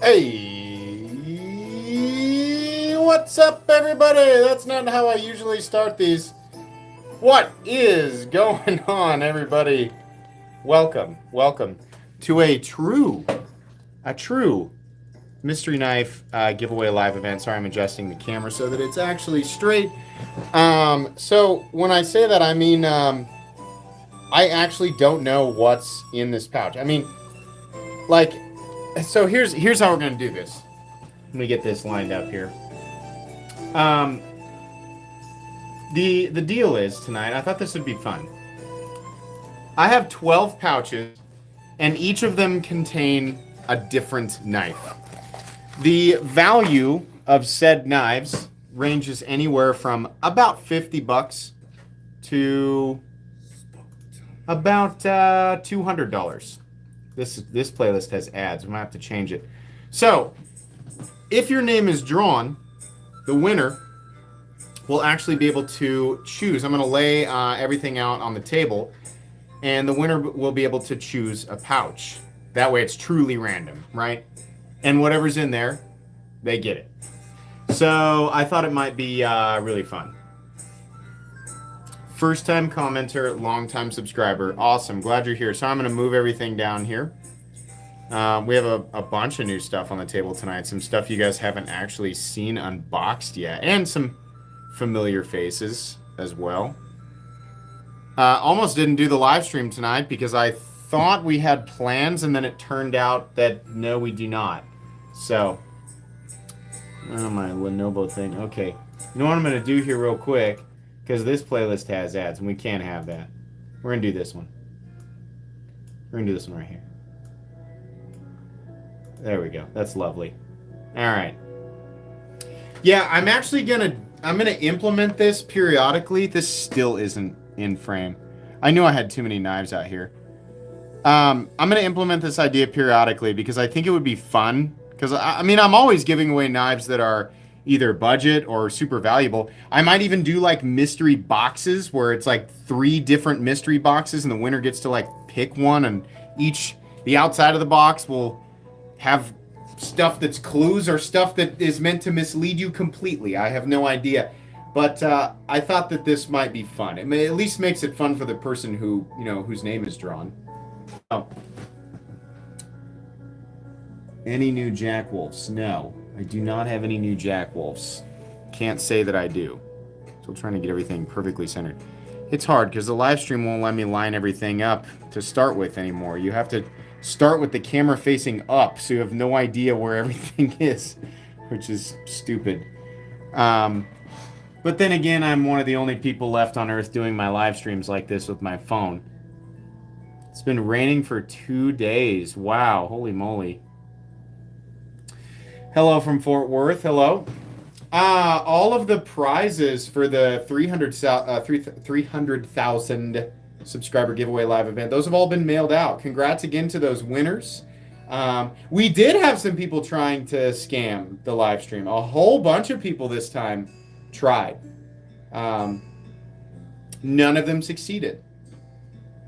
Hey, what's up, everybody? That's not how I usually start these. What is going on, everybody? Welcome to a true mystery knife giveaway live event. Sorry, I'm adjusting the camera so that it's actually straight. So when I say that, I mean I actually don't know what's in this pouch. I mean, like, so here's how we're gonna do this. Let me get this lined up here. Um, the deal is tonight. I thought this would be fun. I have 12 pouches, and each of them contain a different knife. The value of said knives ranges anywhere from about $50 to about $200. This playlist has ads. We might have to change it. So, if your name is drawn, the winner will actually be able to choose. I'm going to lay everything out on the table, and the winner will be able to choose a pouch. That way it's truly random, right? And whatever's in there, they get it. So I thought it might be really fun. First time commenter, long time subscriber. Awesome. Glad you're here. So I'm going to move everything down here. We have a bunch of new stuff on the table tonight. Some stuff you guys haven't actually seen unboxed yet. And some familiar faces as well. Almost didn't do the live stream tonight because I thought we had plans and then it turned out that no, we do not. So, oh, my Lenovo thing. Okay. You know what I'm going to do here real quick? Because this playlist has ads, and we can't have that. We're going to do this one. We're going to do this one right here. There we go. That's lovely. All right. Yeah, I'm actually going to implement this periodically. This still isn't in frame. I knew I had too many knives out here. I'm going to implement this idea periodically because I think it would be fun. Because, I mean, I'm always giving away knives that are either budget or super valuable. I might even do like mystery boxes where it's like 3 different mystery boxes and the winner gets to like pick one, and the outside of the box will have stuff that's clues or stuff that is meant to mislead you completely. I have no idea. But I thought that this might be fun. It at least makes it fun for the person who, whose name is drawn. Oh. Any new Jack Wolves? No. I do not have any new Jack Wolves. Can't say that I do. Still trying to get everything perfectly centered. It's hard because the live stream won't let me line everything up to start with anymore. You have to start with the camera facing up, so you have no idea where everything is, which is stupid. But then again, I'm one of the only people left on Earth doing my live streams like this with my phone. It's been raining for 2 days. Wow, holy moly. Hello from Fort Worth. Hello. All of the prizes for the 300,000 subscriber giveaway live event, those have all been mailed out. Congrats again to those winners. We did have some people trying to scam the live stream. A whole bunch of people this time tried. None of them succeeded.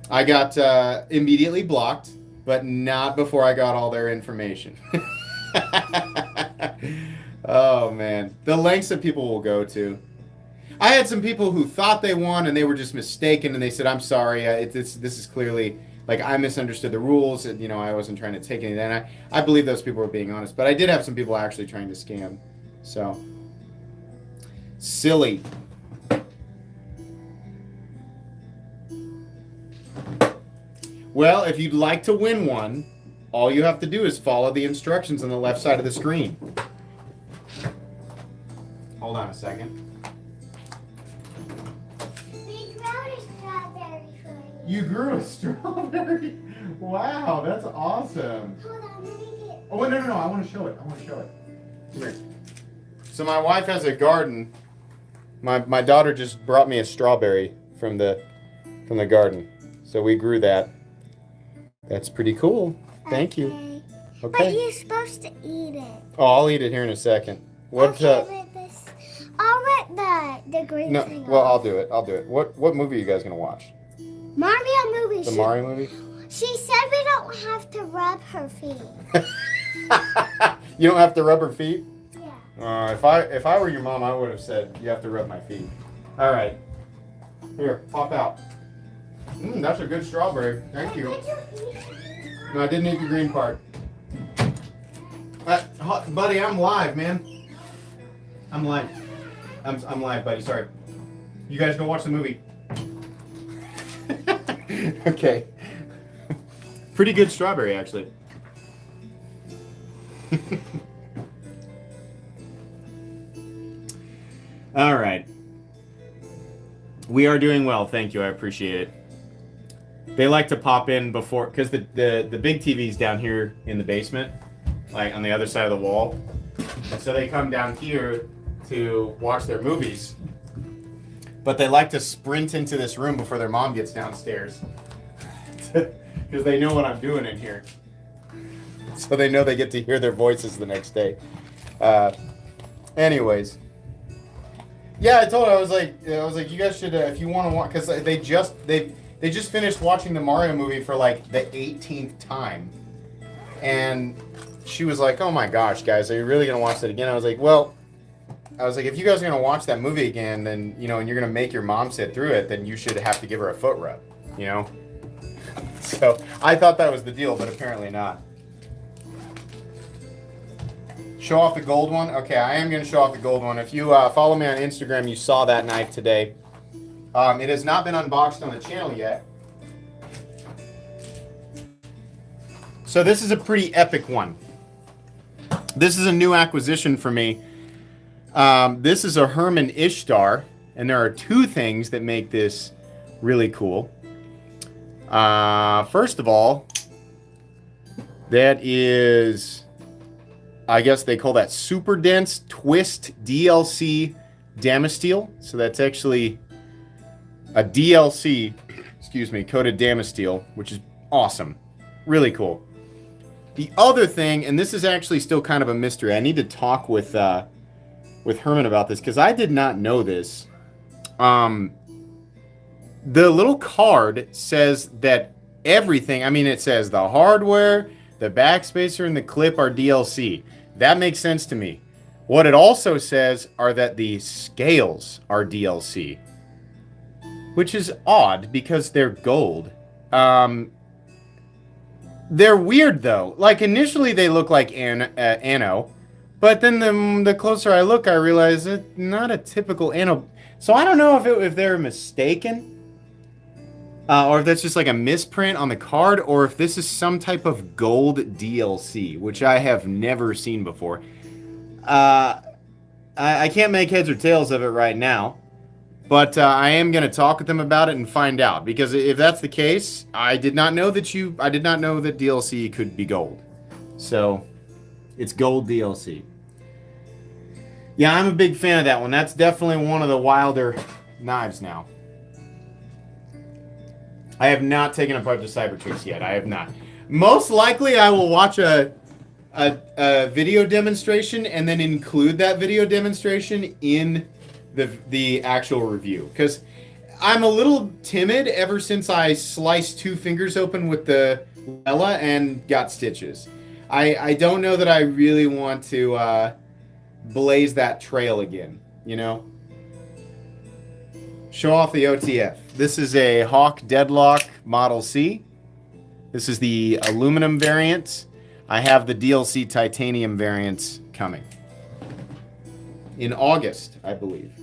I got immediately blocked, but not before I got all their information. Oh man, the lengths that people will go to. I had some people who thought they won and they were just mistaken, and they said, "I'm sorry, this is clearly like I misunderstood the rules. And, I wasn't trying to take anything." And I believe those people were being honest, but I did have some people actually trying to scam. So silly. Well, if you'd like to win one, all you have to do is follow the instructions on the left side of the screen. Hold on a second. We grew a strawberry for you. You grew a strawberry? Wow, that's awesome. Hold on, let me get... Oh, no, I want to show it. Come here. So my wife has a garden. My daughter just brought me a strawberry from the garden. So we grew that. That's pretty cool. Thank you. Okay. But you're supposed to eat it. Oh, I'll eat it here in a second. What? Okay, with this. I'll let the green No, thing well, off. I'll do it. What movie are you guys gonna watch? Mario movie. The Mario movie? She said we don't have to rub her feet. You don't have to rub her feet? Yeah. If I were your mom, I would have said, you have to rub my feet. All right. Here, pop out. That's a good strawberry. Thank you. No, I didn't eat the green part. Buddy, I'm live, man. I'm live. I'm live, buddy. Sorry. You guys go watch the movie. Okay. Pretty good strawberry, actually. All right. We are doing well. Thank you. I appreciate it. They like to pop in before, because the big TV's down here in the basement, like on the other side of the wall. And so they come down here to watch their movies. But they like to sprint into this room before their mom gets downstairs. Because they know what I'm doing in here. So they know they get to hear their voices the next day. Anyways. Yeah, I told her, I was like, you guys should, if you want to watch, because they just finished watching the Mario movie for like the 18th time. And she was like, oh my gosh, guys, are you really going to watch that again? I was like, if you guys are going to watch that movie again, then, and you're going to make your mom sit through it, then you should have to give her a foot rub, So I thought that was the deal, but apparently not. Show off the gold one? Okay, I am going to show off the gold one. If you follow me on Instagram, you saw that knife today. It has not been unboxed on the channel yet. So this is a pretty epic one. This is a new acquisition for me. This is a Herman Ishtar, and there are two things that make this really cool. First of all, that is, I guess they call that super dense twist DLC Damasteel. So that's actually a DLC, coated Damasteel, which is awesome. Really cool. The other thing, and this is actually still kind of a mystery. I need to talk with Herman about this because I did not know this. The little card says that everything, it says the hardware, the backspacer, and the clip are DLC. That makes sense to me. What it also says are that the scales are DLC, which is odd because they're gold. They're weird though. Like initially they look like Anno, but then the closer I look, I realize it's not a typical Anno. So I don't know if they're mistaken, or if that's just like a misprint on the card, or if this is some type of gold DLC, which I have never seen before. I can't make heads or tails of it right now, but I am going to talk with them about it and find out, because if that's the case, I did not know that DLC could be gold. So it's gold DLC. Yeah, I'm a big fan of that one. That's definitely one of the wilder knives now. I have not taken apart the Cybertrix yet. I have not. Most likely, I will watch a video demonstration and then include that video demonstration in the actual review, because I'm a little timid ever since I sliced 2 fingers open with the Lella and got stitches. I don't know that I really want to blaze that trail again, Show off the OTF. This is a Hawk Deadlock Model C. This is the aluminum variant. I have the DLC titanium variants coming in August, I believe.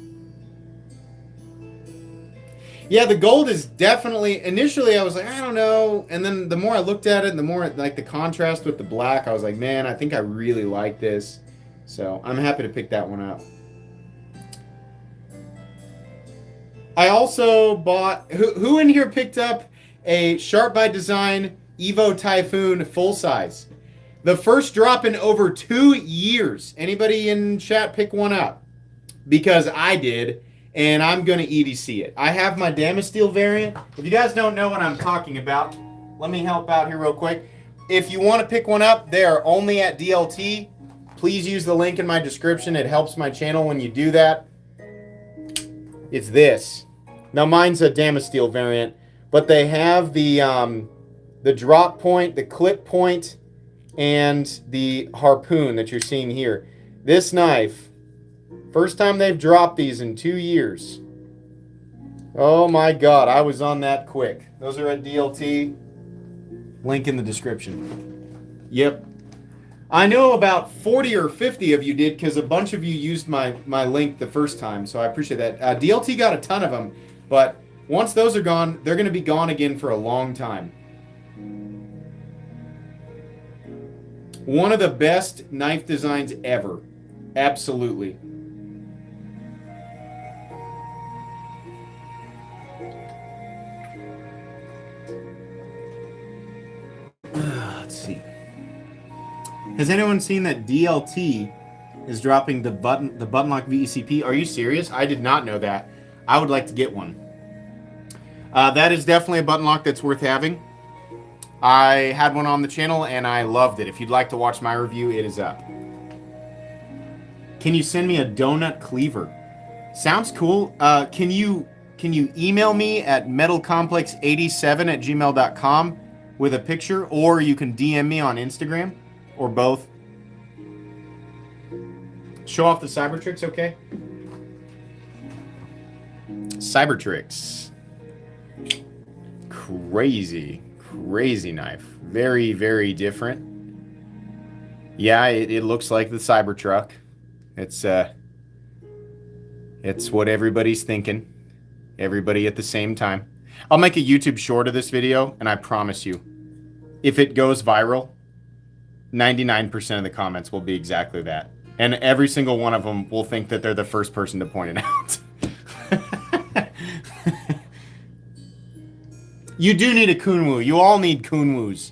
Yeah, the gold is definitely, initially I was like, I don't know. And then the more I looked at it, the more like the contrast with the black, I was like, man, I think I really like this. So I'm happy to pick that one up. I also bought, who in here picked up a Sharp by Design Evo Typhoon full size? The first drop in over 2 years. Anybody in chat pick one up? Because I did, and I'm going to EDC it. I have my Damasteel variant. If you guys don't know what I'm talking about, let me help out here real quick. If you want to pick one up, they are only at DLT. Please use the link in my description. It helps my channel when you do that. It's this. Now mine's a Damasteel variant, but they have the drop point, the clip point, and the harpoon that you're seeing here. This knife, first time they've dropped these in 2 years. Oh my God, I was on that quick. Those are at DLT. Link in the description. Yep. I know about 40 or 50 of you did because a bunch of you used my link the first time, so I appreciate that. DLT got a ton of them, but once those are gone, they're going to be gone again for a long time. One of the best knife designs ever. Absolutely. Let's see. Has anyone seen that DLT is dropping the button lock VECP? Are you serious? I did not know that. I would like to get one. That is definitely a button lock that's worth having. I had one on the channel and I loved it. If you'd like to watch my review, it is up. Can you send me a donut cleaver? Sounds cool. Can you email me at metalcomplex87@gmail.com with a picture, or you can DM me on Instagram, or both. Show off the Cybertrix, okay? Cybertrix. Crazy knife. Very, very different. Yeah, it looks like the Cybertruck. It's what everybody's thinking. Everybody at the same time. I'll make a YouTube short of this video, and I promise you, if it goes viral, 99% of the comments will be exactly that. And every single one of them will think that they're the first person to point it out. You do need a Kunwu. You all need Kunwus.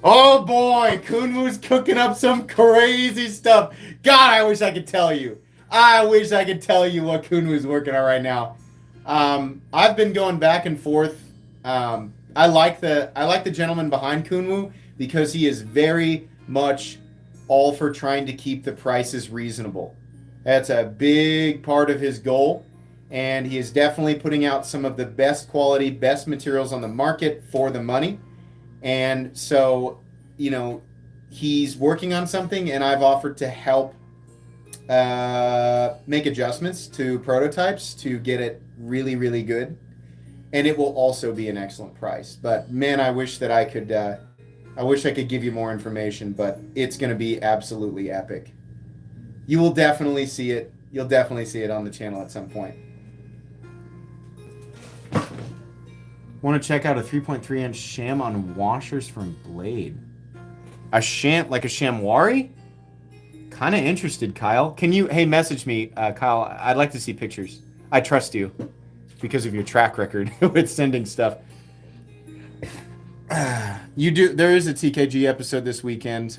Oh boy, Kunwu's cooking up some crazy stuff. God, I wish I could tell you. I wish I could tell you what Kunwu's working on right now. I've been going back and forth. I like the gentleman behind Kunwu because he is very much all for trying to keep the prices reasonable. That's a big part of his goal. And he is definitely putting out some of the best quality, best materials on the market for the money. And so, you know, he's working on something, and I've offered to help make adjustments to prototypes to get it really, really good. And it will also be an excellent price. But man, I wish that I could give you more information, but it's going to be absolutely epic. You will definitely see it. You'll definitely see it on the channel at some point. Want to check out a 3.3 inch sham on washers from Blade? A sham, like a shamwari? Kind of interested, Kyle. Can you, hey, message me, Kyle. I'd like to see pictures. I trust you because of your track record with sending stuff. You do. There is a TKG episode this weekend.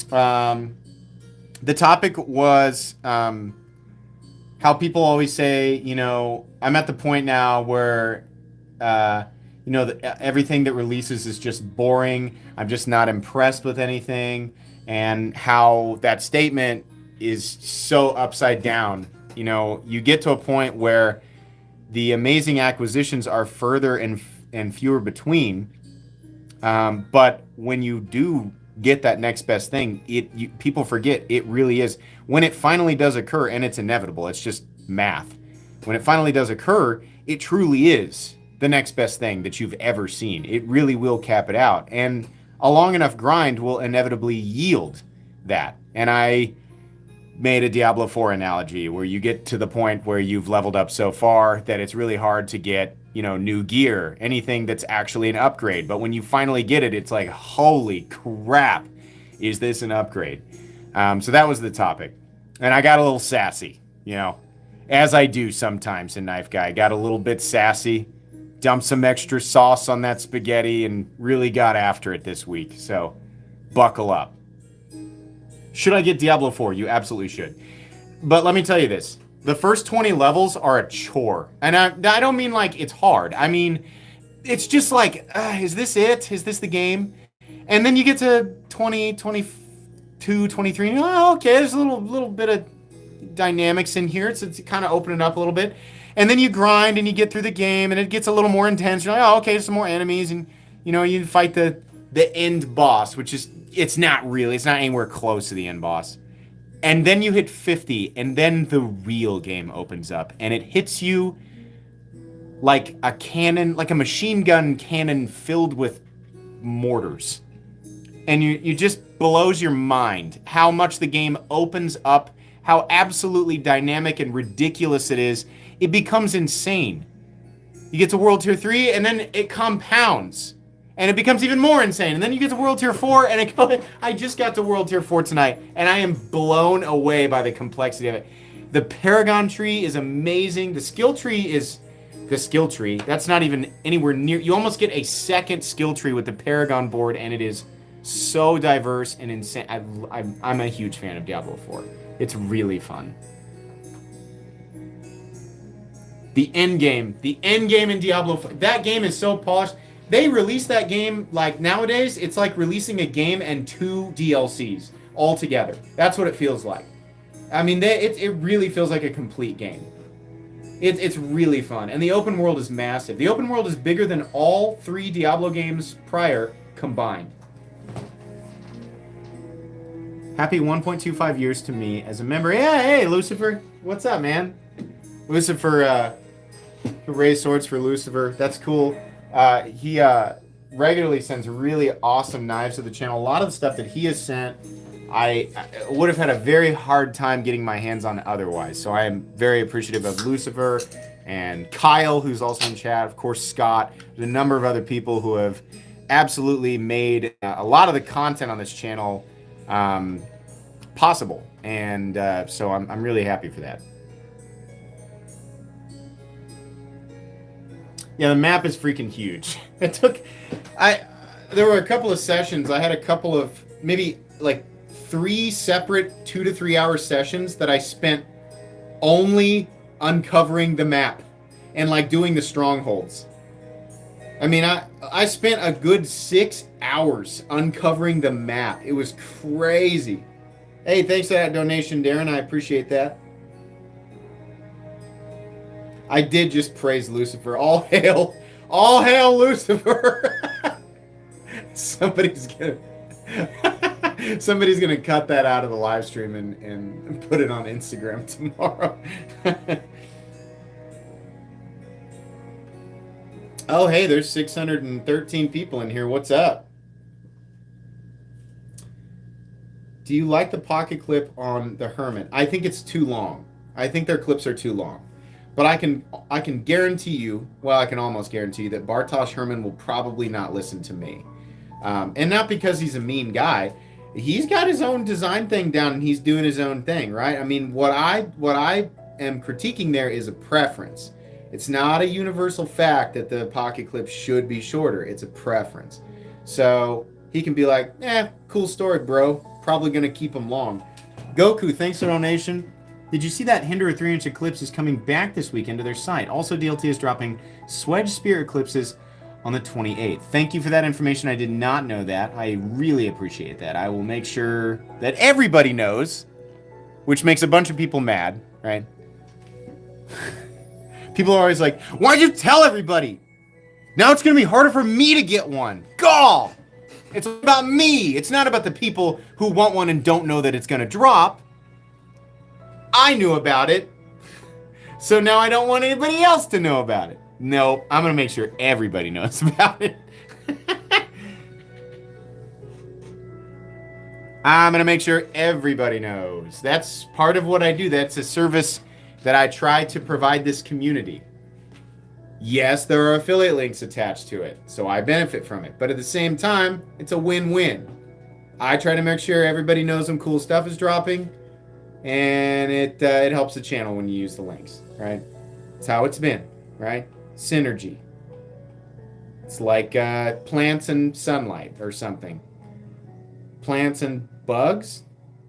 The topic was how people always say, you know, I'm at the point now where, you know, everything that releases is just boring. I'm just not impressed with anything. And how that statement is so upside down. You know, you get to a point where the amazing acquisitions are further and fewer between. But when you do get that next best thing, people forget it really is. When it finally does occur, and it's inevitable, it's just math. When it finally does occur, it truly is the next best thing that you've ever seen. It really will cap it out. And a long enough grind will inevitably yield that. And I made a Diablo 4 analogy where you get to the point where you've leveled up so far that it's really hard to get, you know, new gear, anything that's actually an upgrade. But when you finally get it, it's like, holy crap, is this an upgrade? So that was the topic. And I got a little sassy, you know, as I do sometimes in Knife Guy. Got a little bit sassy, dumped some extra sauce on that spaghetti, and really got after it this week. So buckle up. Should I get Diablo 4? You absolutely should. But let me tell you this. The first 20 levels are a chore. And I don't mean like it's hard. I mean, it's just like, is this it? Is this the game? And then you get to 20, 22, 23, and you're like, oh, okay, there's a little bit of dynamics in here. It's kind of opening up a little bit. And then you grind and you get through the game and it gets a little more intense. You're like, oh, okay, some more enemies. And, you know, you fight the end boss, which is it's not really. It's not anywhere close to the end boss. And then you hit 50, and then the real game opens up, and it hits you like a cannon, like a machine gun cannon filled with mortars. And you just blows your mind how much the game opens up, how absolutely dynamic and ridiculous it is. It becomes insane. You get to World Tier 3, and then it compounds. And it becomes even more insane. And then you get to World Tier 4, and I just got to World Tier 4 tonight, and I am blown away by the complexity of it. The Paragon tree is amazing. The skill tree, that's not even anywhere near. You almost get a second skill tree with the Paragon board, and it is so diverse and insane. I'm a huge fan of Diablo 4. It's really fun. The end game in Diablo 4, that game is so polished. They release that game, like nowadays, it's like releasing a game and 2 DLCs all together. That's what it feels like. I mean, it really feels like a complete game. It's really fun. And the open world is massive. The open world is bigger than all 3 Diablo games prior combined. Happy 1.25 years to me as a member. Yeah, hey, Lucifer. What's up, man? Lucifer, who raised swords for Lucifer. That's cool. He regularly sends really awesome knives to the channel. A lot of the stuff that he has sent, I would have had a very hard time getting my hands on otherwise. So I am very appreciative of Lucifer and Kyle, who's also in chat. Of course, Scott. There's a number of other people who have absolutely made a lot of the content on this channel possible. And so I'm really happy for that. Yeah, the map is freaking huge. There were a couple of sessions. I had a couple of maybe like 3 separate 2 to 3 hour sessions that I spent only uncovering the map and like doing the strongholds. I mean, I spent a good 6 hours uncovering the map. It was crazy. Hey, thanks for that donation, Darren. I appreciate that. I did just praise Lucifer. All hail Lucifer. Somebody's gonna cut that out of the live stream and put it on Instagram tomorrow. Oh, hey, there's 613 people in here. What's up? Do you like the pocket clip on the Hermit? I think it's too long. I think their clips are too long. But I can guarantee you, well, I can almost guarantee you that Bartosz Herman will probably not listen to me. And not because he's a mean guy. He's got his own design thing down and he's doing his own thing, right? I mean, what I am critiquing there is a preference. It's not a universal fact that the pocket clip should be shorter. It's a preference. So he can be like, cool story, bro. Probably going to keep them long. Goku, thanks for the donation. Did you see that Hinder 3-inch eclipse is coming back this weekend to their site? Also, DLT is dropping Swedge Spear eclipses on the 28th. Thank you for that information. I did not know that. I really appreciate that. I will make sure that everybody knows, which makes a bunch of people mad, right? People are always like, why'd you tell everybody? Now it's going to be harder for me to get one. Gall! It's about me. It's not about the people who want one and don't know that it's going to drop. I knew about it, so now I don't want anybody else to know about it. No, I'm going to make sure everybody knows about it. I'm going to make sure everybody knows. That's part of what I do. That's a service that I try to provide this community. Yes, there are affiliate links attached to it, so I benefit from it. But at the same time, it's a win-win. I try to make sure everybody knows when cool stuff is dropping, and it helps the channel when you use the links, right? It's how it's been, right? Synergy. It's like plants and sunlight or something. Plants and bugs?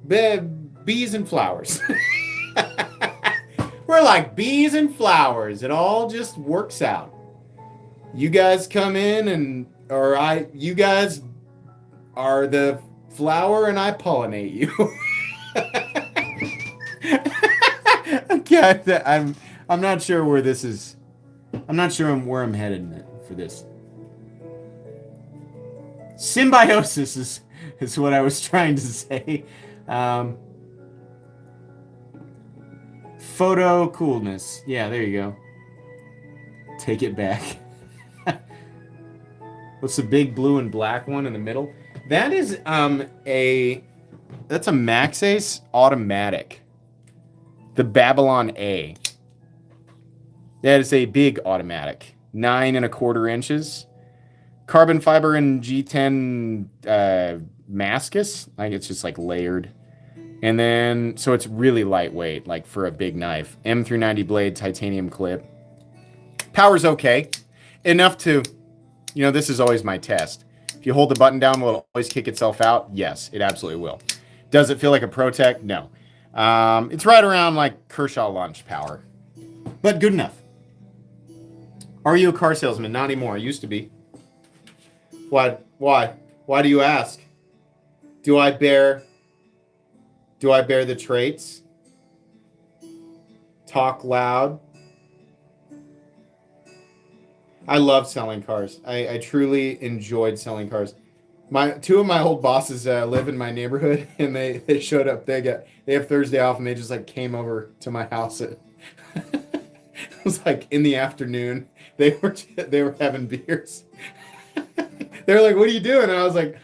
Bees and flowers. We're like bees and flowers. It all just works out. You guys come in you guys are the flower and I pollinate you. Okay, I'm not sure where this is. I'm not sure where I'm headed for this. Symbiosis is is what I was trying to say. Photo coolness. Yeah, there you go. Take it back. What's the big blue and black one in the middle? That is that's a Max Ace automatic. The Babylon A. That is a big automatic. 9¼ inches. Carbon fiber and G10 Mascus. Like it's just like layered. And then, so it's really lightweight, like for a big knife. M390 blade, titanium clip. Power's okay. Enough to, this is always my test. If you hold the button down, will it always kick itself out? Yes, it absolutely will. Does it feel like a ProTech? No. It's right around like Kershaw launch power. But good enough. Are you a car salesman? Not anymore. I used to be. Why? Why do you ask? Do I bear the traits? Talk loud. I love selling cars. I truly enjoyed selling cars. Two of my old bosses live in my neighborhood, and they showed up. They have Thursday off, and they just like came over to my house. It was like in the afternoon. They were having beers. They were like, "What are you doing?" And I was like,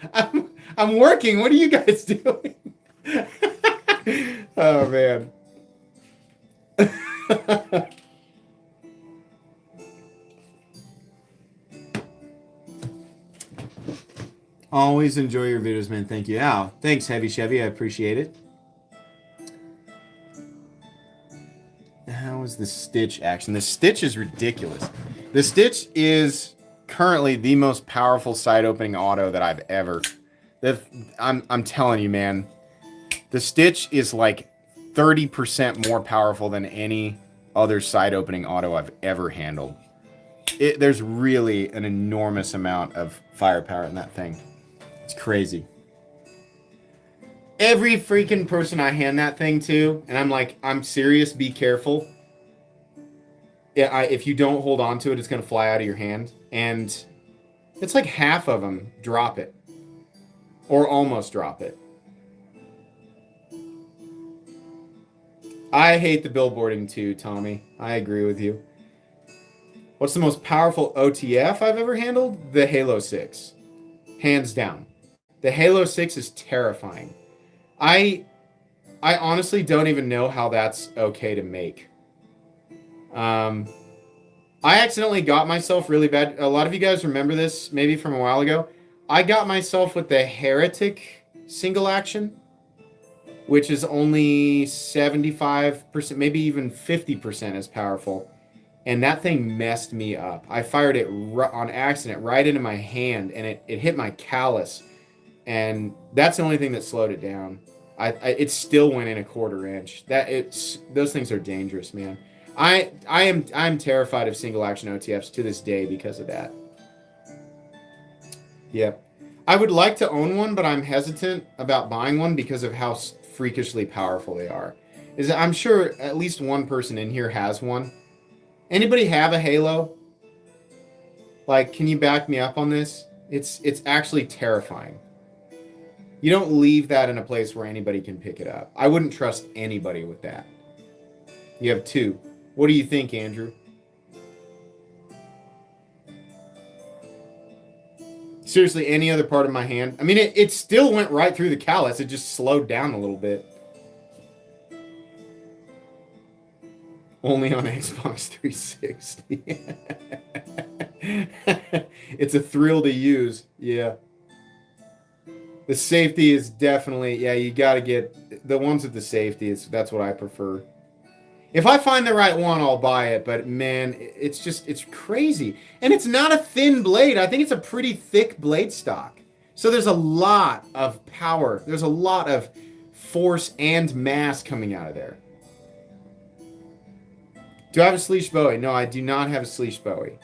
"I'm working. What are you guys doing?" Oh man. Always enjoy your videos, man. Thank you. Yeah, thanks, Heavy Chevy. I appreciate it. How is the Stitch action? The Stitch is ridiculous. The Stitch is currently the most powerful side opening auto that I've ever. I'm telling you, man. The Stitch is like 30% more powerful than any other side opening auto I've ever handled. There's really an enormous amount of firepower in that thing. It's crazy. Every freaking person I hand that thing to, and I'm like, I'm serious, be careful. If you don't hold on to it, it's going to fly out of your hand. And it's like half of them drop it. Or almost drop it. I hate the billboarding too, Tommy. I agree with you. What's the most powerful OTF I've ever handled? The Halo 6. Hands down. The Halo 6 is terrifying. I honestly don't even know how that's okay to make. I accidentally got myself really bad. A lot of you guys remember this maybe from a while ago. I got myself with the Heretic single action, which is only 75%, maybe even 50% as powerful. And that thing messed me up. I fired it on accident right into my hand, and it hit my callus. And that's the only thing that slowed it down. It still went in 1/4 inch. Those things are dangerous, man. I'm terrified of single action OTFs to this day because of that. Yep. I would like to own one, but I'm hesitant about buying one because of how freakishly powerful they are. I'm sure at least one person in here has one. Anybody have a Halo? Like, can you back me up on this? It's actually terrifying. You don't leave that in a place where anybody can pick it up. I wouldn't trust anybody with that. You have 2. What do you think, Andrew? Seriously, any other part of my hand? I mean, it still went right through the callus. It just slowed down a little bit. Only on Xbox 360. It's a thrill to use. Yeah. The safety is definitely, yeah, you got to get the ones with the safety. That's what I prefer. If I find the right one, I'll buy it. But man, it's crazy. And it's not a thin blade. I think it's a pretty thick blade stock. So there's a lot of power. There's a lot of force and mass coming out of there. Do I have a Sleesh Bowie? No, I do not have a Sleesh Bowie.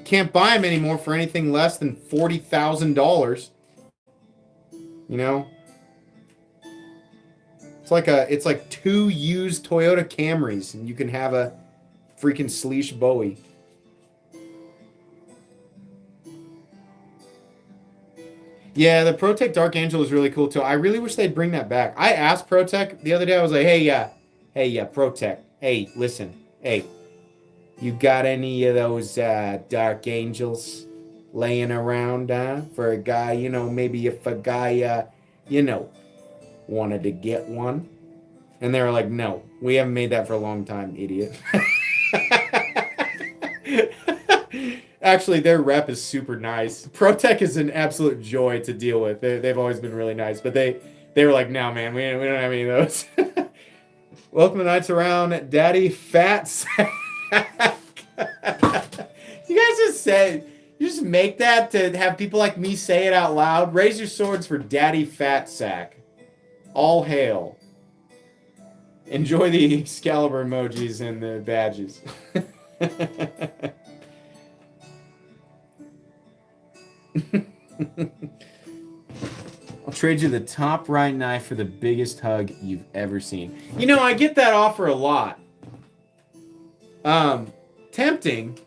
Can't buy them anymore for anything less than $40,000. You know? It's like 2 used Toyota Camrys, and you can have a freaking Sleesh Bowie. Yeah, the ProTech Dark Angel is really cool too. I really wish they'd bring that back. I asked ProTech the other day. I was like, hey, ProTech. Hey, listen. Hey, you got any of those Dark Angels laying around for a guy? You know, maybe if a guy, wanted to get one. And they were like, no, we haven't made that for a long time, idiot. Actually, their rep is super nice. ProTech is an absolute joy to deal with. They've always been really nice, but they were like, no, man, we don't have any of those. Welcome to Nights Around, Daddy Fat Sack. You guys just make that to have people like me say it out loud. Raise your swords for Daddy Fat Sack. All hail. Enjoy the Excalibur emojis and the badges. I'll trade you the top right knife for the biggest hug you've ever seen. You know, I get that offer a lot. Tempting,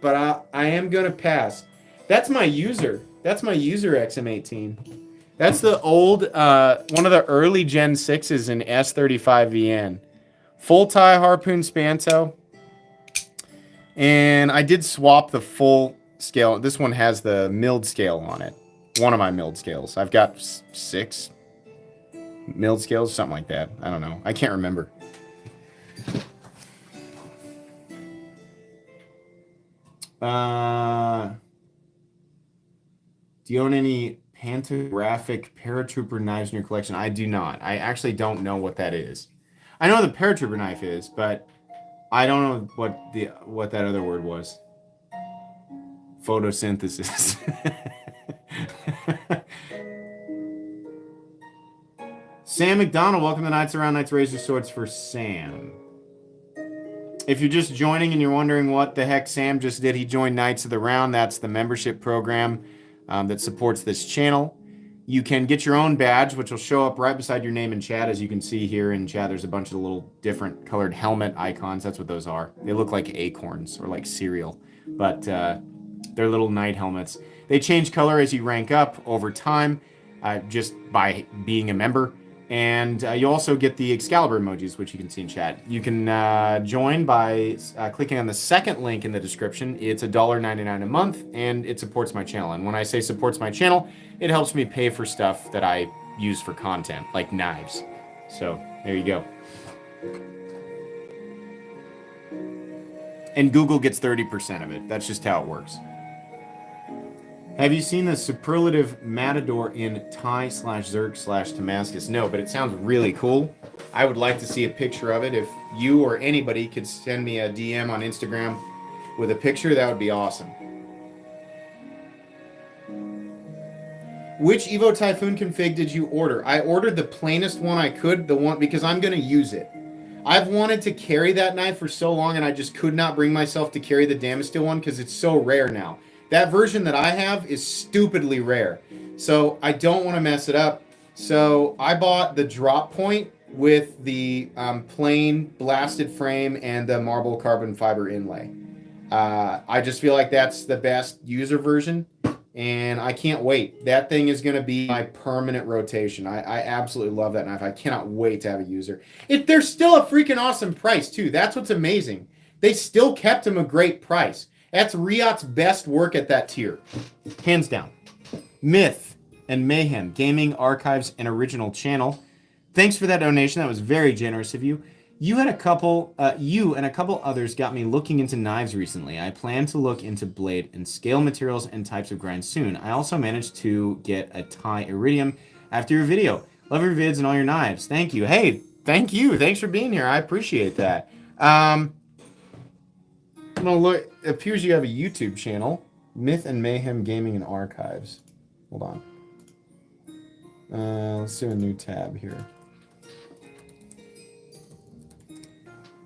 but I am gonna pass. That's my user. That's my user XM18. That's the old, one of the early Gen 6s in S35VN. Full tie harpoon spanto. And I did swap the full scale. This one has the milled scale on it. One of my milled scales. I've got 6 milled scales, something like that. I don't know. I can't remember. Do you own any pantographic paratrooper knives in your collection? I do not. I actually don't know what that is. I know what the paratrooper knife is, but I don't know what that other word was. Photosynthesis. Sam McDonald, welcome to Nights Around. Nights Razor Swords for Sam. If you're just joining and you're wondering what the heck Sam just did, he joined Knights of the Round. That's the membership program that supports this channel. You can get your own badge, which will show up right beside your name in chat. As you can see here in chat, there's a bunch of little different colored helmet icons. That's what those are. They look like acorns or like cereal, but they're little knight helmets. They change color as you rank up over time, just by being a member. And you also get the Excalibur emojis, which you can see in chat. You can join by clicking on the second link in the description. It's $1.99 a month, and it supports my channel. And when I say supports my channel, it helps me pay for stuff that I use for content, like knives. So there you go. And Google gets 30% of it. That's just how it works. Have you seen the superlative Matador in Thai/Zerg/Damascus? No, but it sounds really cool. I would like to see a picture of it. If you or anybody could send me a DM on Instagram with a picture, that would be awesome. Which Evo Typhoon config did you order? I ordered the plainest one I could, the one because I'm going to use it. I've wanted to carry that knife for so long, and I just could not bring myself to carry the Damasteel one because it's so rare now. That version that I have is stupidly rare. So I don't want to mess it up. So I bought the drop point with the plain blasted frame and the marble carbon fiber inlay. I just feel like that's the best user version. And I can't wait. That thing is going to be my permanent rotation. I absolutely love that knife. I cannot wait to have a user. They're still a freaking awesome price, too. That's what's amazing. They still kept them a great price. That's Riot's best work at that tier. Hands down. Myth and Mayhem, Gaming Archives and Original Channel. Thanks for that donation. That was very generous of you. You and a couple others got me looking into knives recently. I plan to look into blade and scale materials and types of grind soon. I also managed to get a Thai Iridium after your video. Love your vids and all your knives. Thank you. Hey, thank you. Thanks for being here. I appreciate that. I'm gonna look. It appears you have a YouTube channel, Myth and Mayhem Gaming and Archives. Hold on. Let's do a new tab here.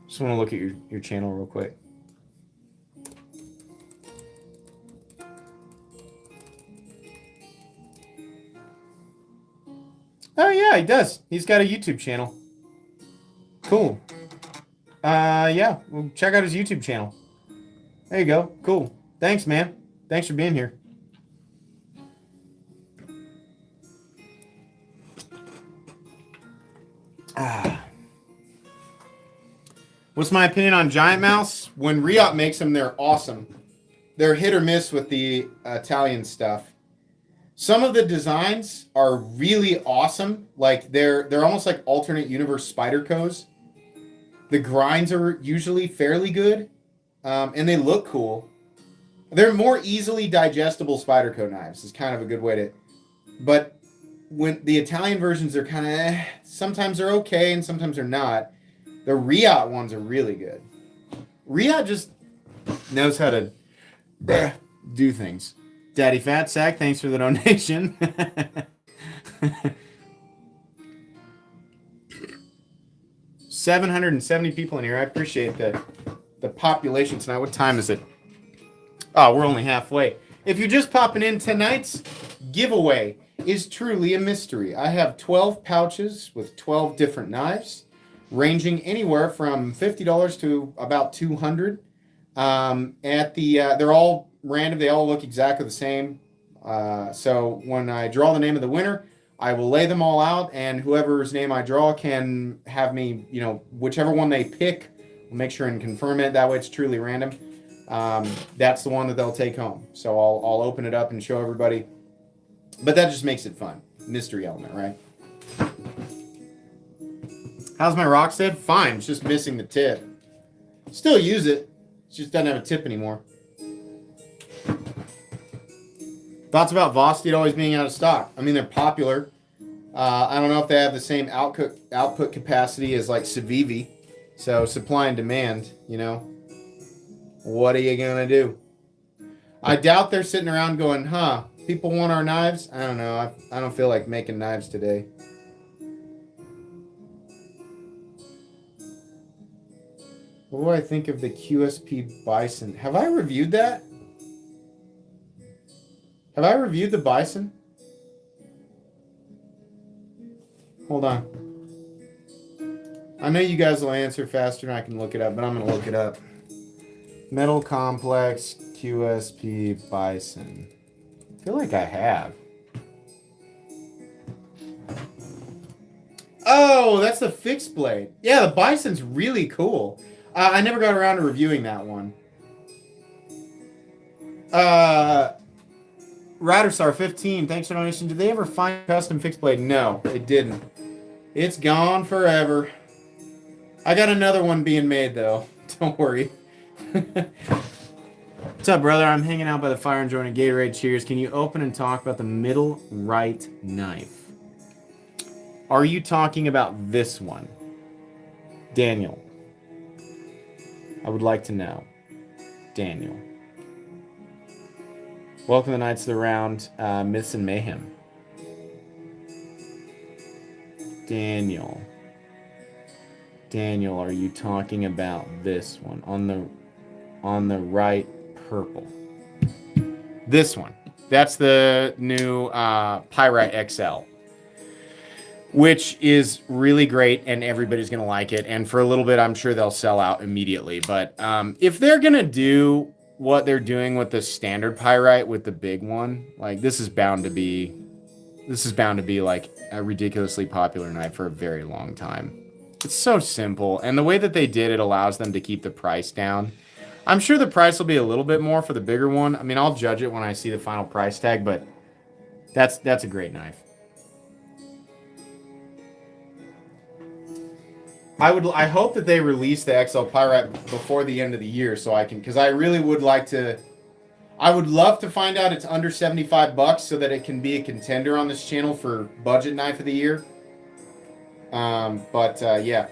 Just want to look at your channel real quick. Oh yeah, he does. He's got a YouTube channel. Cool. Yeah, well, check out his YouTube channel. There you go. Cool. Thanks, man. Thanks for being here. What's my opinion on Giant Mouse? When Riot makes them, they're awesome. They're hit or miss with the Italian stuff. Some of the designs are really awesome. Like they're almost like alternate universe Spyderco's. The grinds are usually fairly good, and they look cool. They're more easily digestible Spyderco knives. Is kind of a good way to. But when the Italian versions are kind of sometimes they're okay and sometimes they're not. The Riot ones are really good. Riot just knows how to do things. Daddy Fat Sack, thanks for the donation. 770 people in here. I appreciate the population tonight. What time is it? Oh, we're only halfway. If you're just popping in, tonight's giveaway is truly a mystery. I have 12 pouches with 12 different knives, ranging anywhere from $50 to about $200. They're all random. They all look exactly the same. So when I draw the name of the winner, I will lay them all out, and whoever's name I draw can have me, whichever one they pick, we'll make sure and confirm it. That way it's truly random. That's the one that they'll take home. So I'll open it up and show everybody. But that just makes it fun. Mystery element, right? How's my Rockstead? Fine. It's just missing the tip. Still use it. It just doesn't have a tip anymore. Thoughts about Vosteed always being out of stock? I mean, they're popular. I don't know if they have the same output capacity as like Civivi. So supply and demand, What are you going to do? I doubt they're sitting around going, people want our knives? I don't know. I don't feel like making knives today. What do I think of the QSP Bison? Have I reviewed that? Have I reviewed the Bison? Hold on. I know you guys will answer faster than I can look it up, but I'm going to look it up. Metal Complex QSP Bison. I feel like I have. Oh, that's the fixed blade. Yeah, the Bison's really cool. I never got around to reviewing that one. Riderstar 15, thanks for donation. Did they ever find custom fixed blade? No, it didn't. It's gone forever. I got another one being made though. Don't worry. What's up, brother? I'm hanging out by the fire enjoying a Gatorade. Cheers. Can you open and talk about the middle right knife? Are you talking about this one? Daniel. I would like to know. Daniel. Welcome to Knights of the Round, Myths and Mayhem. Daniel. Daniel, are you talking about this one? On the right, purple. This one. That's the new Pyrite XL. Which is really great, and everybody's going to like it. And for a little bit, I'm sure they'll sell out immediately. But if they're going to do what they're doing with the standard Pyrite with the big one, like this is bound to be like a ridiculously popular knife for a very long time. It's so simple, and the way that they did it allows them to keep the price down. I'm sure the price will be a little bit more for the bigger one. I mean, I'll judge it when I see the final price tag, but that's a great knife. I hope that they release the XL Pyrite before the end of the year so I can, because I really would like to. I would love to find out it's under $75 so that it can be a contender on this channel for budget knife of the year. Yeah.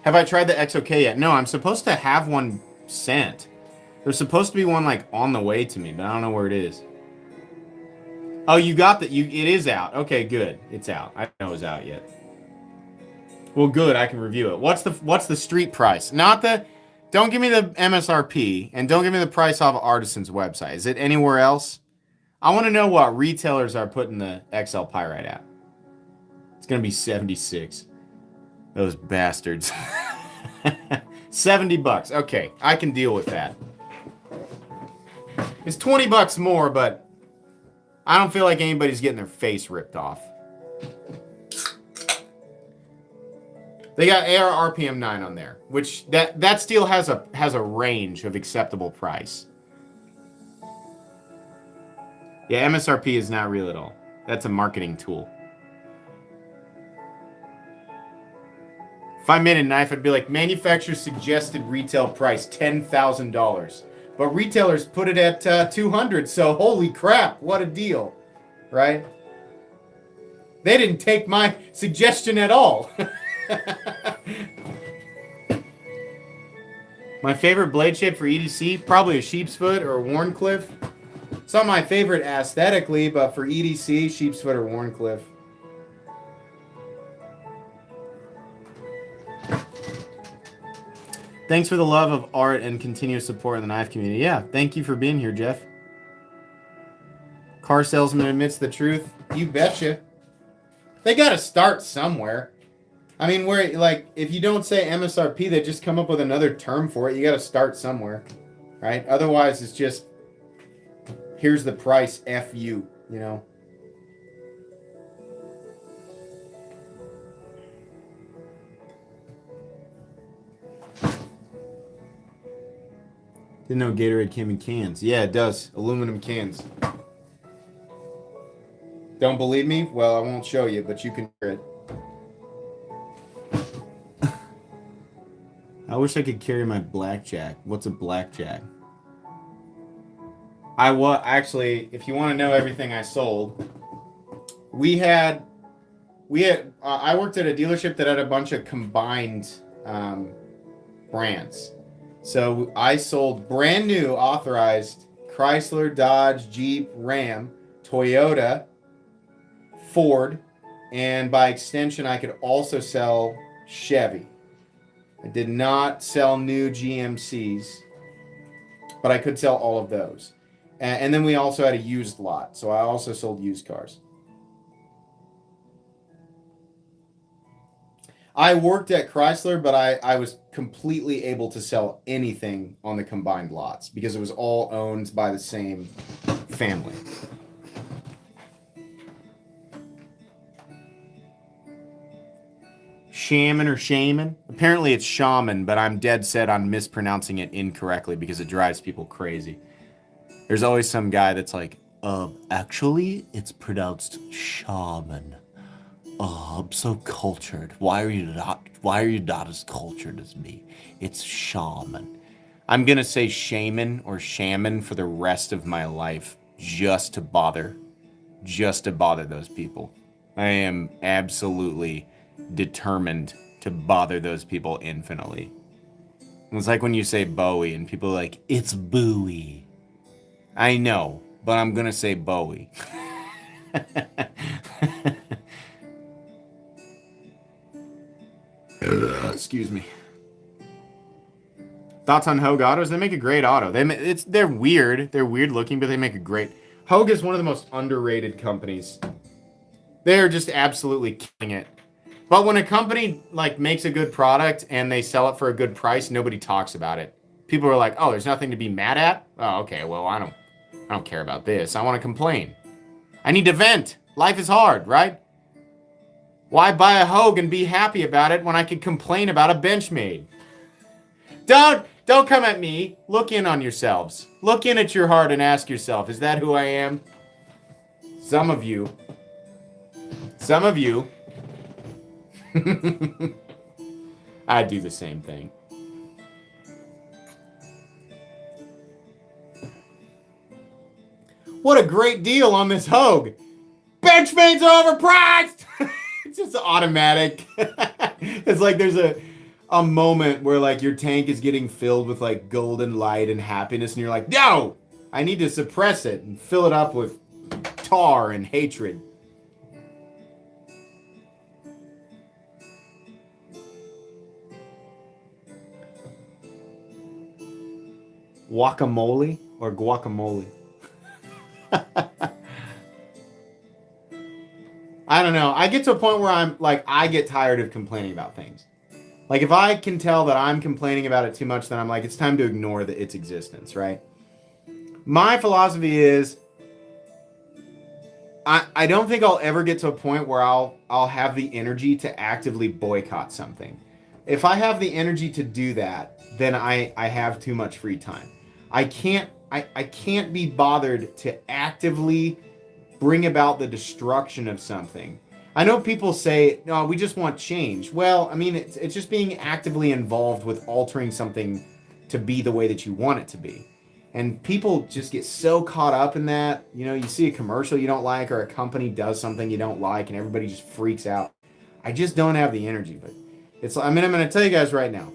Have I tried the XOK yet? No, I'm supposed to have one sent. There's supposed to be one like on the way to me, but I don't know where it is. Oh, you got that? It is out. Okay, good. It's out. I don't know it's out yet. Well, good. I can review it. What's the street price? Not the. Don't give me the MSRP, and don't give me the price off of Artisan's website. Is it anywhere else? I want to know what retailers are putting the XL Pyrite at. It's gonna be $76. Those bastards. $70. Okay, I can deal with that. It's $20 more, but I don't feel like anybody's getting their face ripped off. They got AR RPM 9 on there, which that steel has a range of acceptable price. Yeah, MSRP is not real at all. That's a marketing tool. If I made a knife, I'd be like, manufacturer suggested retail price $10,000. But retailers put it at $200, so holy crap, what a deal, right? They didn't take my suggestion at all. My favorite blade shape for EDC, probably a sheep's foot or a Wharncliffe. It's not my favorite aesthetically, but for EDC, sheep's foot or Wharncliffe. Thanks for the love of art and continuous support in the knife community. Yeah, thank you for being here, Jeff. Car salesman admits the truth. You betcha. They got to start somewhere. I mean, where like if you don't say MSRP, they just come up with another term for it. You got to start somewhere, right? Otherwise, it's just here's the price. F you, you know. Didn't know Gatorade came in cans. Yeah, it does. Aluminum cans. Don't believe me? Well, I won't show you, but you can hear it. I wish I could carry my blackjack. What's a blackjack? Actually, if you want to know everything I sold, I worked at a dealership that had a bunch of combined brands. So I sold brand new authorized Chrysler, Dodge, Jeep, Ram, Toyota, Ford, and by extension, I could also sell Chevy. I did not sell new GMCs, but I could sell all of those. And then we also had a used lot, so I also sold used cars. I worked at Chrysler, but I was completely able to sell anything on the combined lots because it was all owned by the same family. Shaman or shaman? Apparently it's shaman, but I'm dead set on mispronouncing it incorrectly because it drives people crazy. There's always some guy that's like, actually, it's pronounced shaman. Oh, I'm so cultured. Why are you not as cultured as me? It's shaman. I'm gonna say shaman or shaman for the rest of my life just to bother those people. I am absolutely determined to bother those people infinitely. It's like when you say Bowie and people are like, it's Bowie. I know, but I'm gonna say Bowie. Excuse me. Thoughts on Hogue autos? They make a great auto. They're weird. They're weird looking, but they make a great. Hogue is one of the most underrated companies. They're just absolutely killing it. But when a company like makes a good product and they sell it for a good price, nobody talks about it. People are like, "Oh, there's nothing to be mad at." Oh, okay. Well, I don't care about this. I want to complain. I need to vent. Life is hard, right? Why buy a Hogue and be happy about it when I could complain about a Benchmade? Don't come at me. Look in on yourselves. Look in at your heart and ask yourself, is that who I am? Some of you. I do the same thing. What a great deal on this Hogue. Benchmade's overpriced. It's just automatic. It's like there's a moment where like your tank is getting filled with like golden light and happiness and you're like, no, I need to suppress it and fill it up with tar and hatred. Guacamole or guacamole? I don't know. I get to a point where I'm like, I get tired of complaining about things. Like if I can tell that I'm complaining about it too much, then I'm like, it's time to ignore its existence, right? My philosophy is, I don't think I'll ever get to a point where I'll have the energy to actively boycott something. If I have the energy to do that, then I have too much free time. I can't be bothered to actively bring about the destruction of something. I know people say, no, we just want change. Well, I mean, it's just being actively involved with altering something to be the way that you want it to be. And people just get so caught up in that. You know, you see a commercial you don't like or a company does something you don't like and everybody just freaks out. I just don't have the energy. But I'm going to tell you guys right now.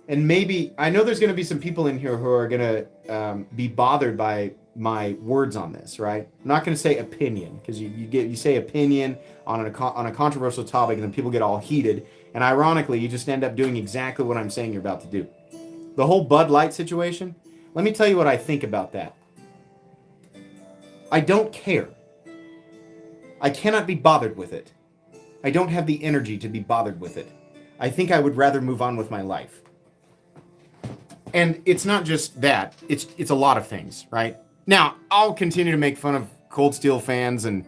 And maybe, I know there's going to be some people in here who are going to be bothered by my words on this, right? I'm not going to say opinion, because you say opinion on a controversial topic and then people get all heated. And ironically, you just end up doing exactly what I'm saying you're about to do. The whole Bud Light situation, let me tell you what I think about that. I don't care. I cannot be bothered with it. I don't have the energy to be bothered with it. I think I would rather move on with my life. And it's not just that. It's a lot of things, right? Now, I'll continue to make fun of Cold Steel fans and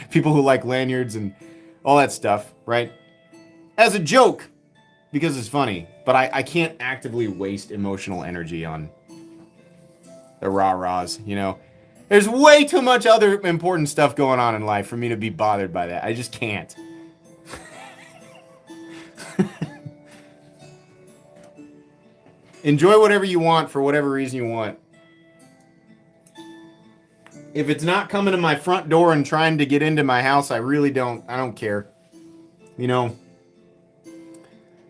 people who like lanyards and all that stuff, right? As a joke, because it's funny. But I can't actively waste emotional energy on the rah-rahs, you know? There's way too much other important stuff going on in life for me to be bothered by that. I just can't. Enjoy whatever you want for whatever reason you want. If it's not coming to my front door and trying to get into my house, I don't care. You know,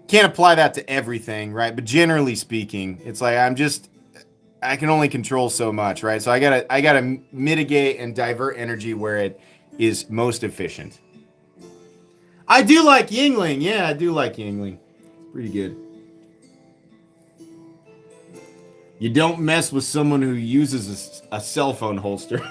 can't apply that to everything, right? But generally speaking, it's like I can only control so much, right? So I gotta mitigate and divert energy where it is most efficient. I do like Yingling. Yeah, I do like Yingling. Pretty good. You don't mess with someone who uses a cell phone holster.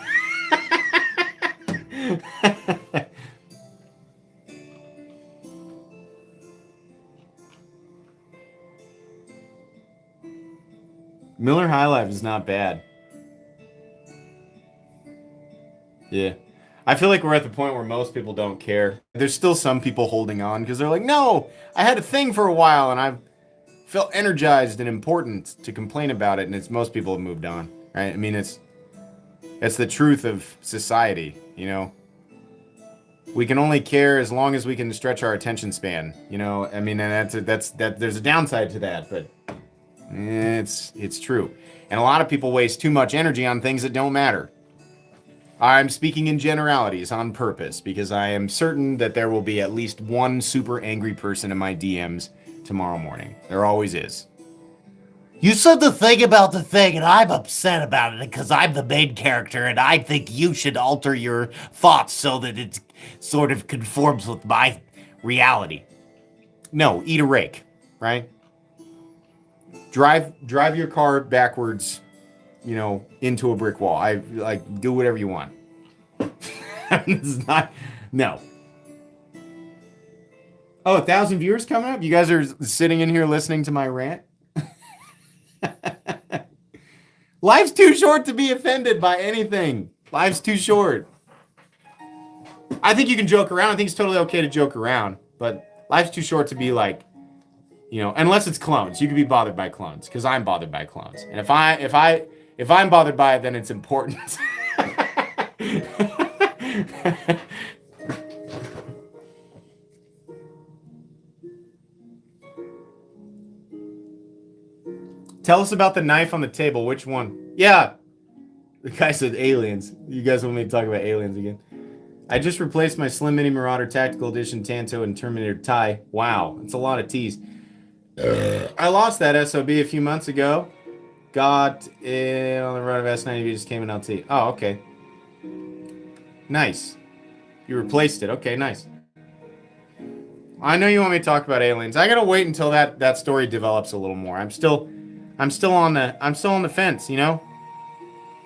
Miller High Life is not bad. Yeah. I feel like we're at the point where most people don't care. There's still some people holding on because they're like, no, I had a thing for a while and I've felt energized and important to complain about it, and it's most people have moved on, right? I mean, it's the truth of society, you know. We can only care as long as we can stretch our attention span, you know. I mean, and that's there's a downside to that, but it's true. And a lot of people waste too much energy on things that don't matter. I'm speaking in generalities on purpose because I am certain that there will be at least one super angry person in my DMs tomorrow morning. There always is. You said the thing about the thing, and I'm upset about it because I'm the main character, and I think you should alter your thoughts so that it sort of conforms with my reality. No, eat a rake, right? Drive your car backwards, you know, into a brick wall. Do whatever you want. It's not, no. Oh, 1,000 viewers coming up? You guys are sitting in here listening to my rant? Life's too short to be offended by anything. Life's too short. I think you can joke around. I think it's totally okay to joke around. But life's too short to be like, you know, unless it's clones. You can be bothered by clones because I'm bothered by clones. And if I'm bothered by it, then it's important. Tell us about the knife on the table. Which one? Yeah. The guy said aliens. You guys want me to talk about aliens again? I just replaced my Slim Mini Marauder Tactical Edition Tanto and Terminator tie. Wow. It's a lot of T's. I lost that SOB a few months ago. Got it on the run of S90. Just came in LT. Oh, okay. Nice. You replaced it. Okay, nice. I know you want me to talk about aliens. I gotta wait until that story develops a little more. I'm still on the fence, you know?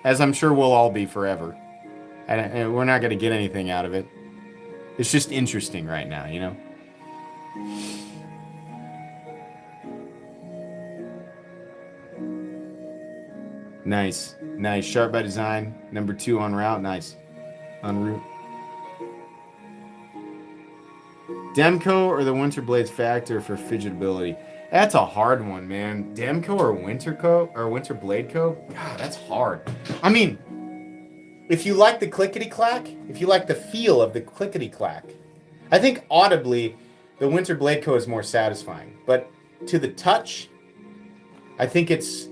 As I'm sure we'll all be forever. And we're not gonna get anything out of it. It's just interesting right now, you know? Nice. Nice. Sharp by design. Number 2 on route. Nice. En route. Demco or the Winter Blades factor for fidgetability? That's a hard one, man. Demco or Winter Coat or Winter Blade Coat? God, that's hard. I mean, if you like the clickety clack, if you like the feel of the clickety clack, I think audibly the Winter Blade Coat is more satisfying. But to the touch, I think it's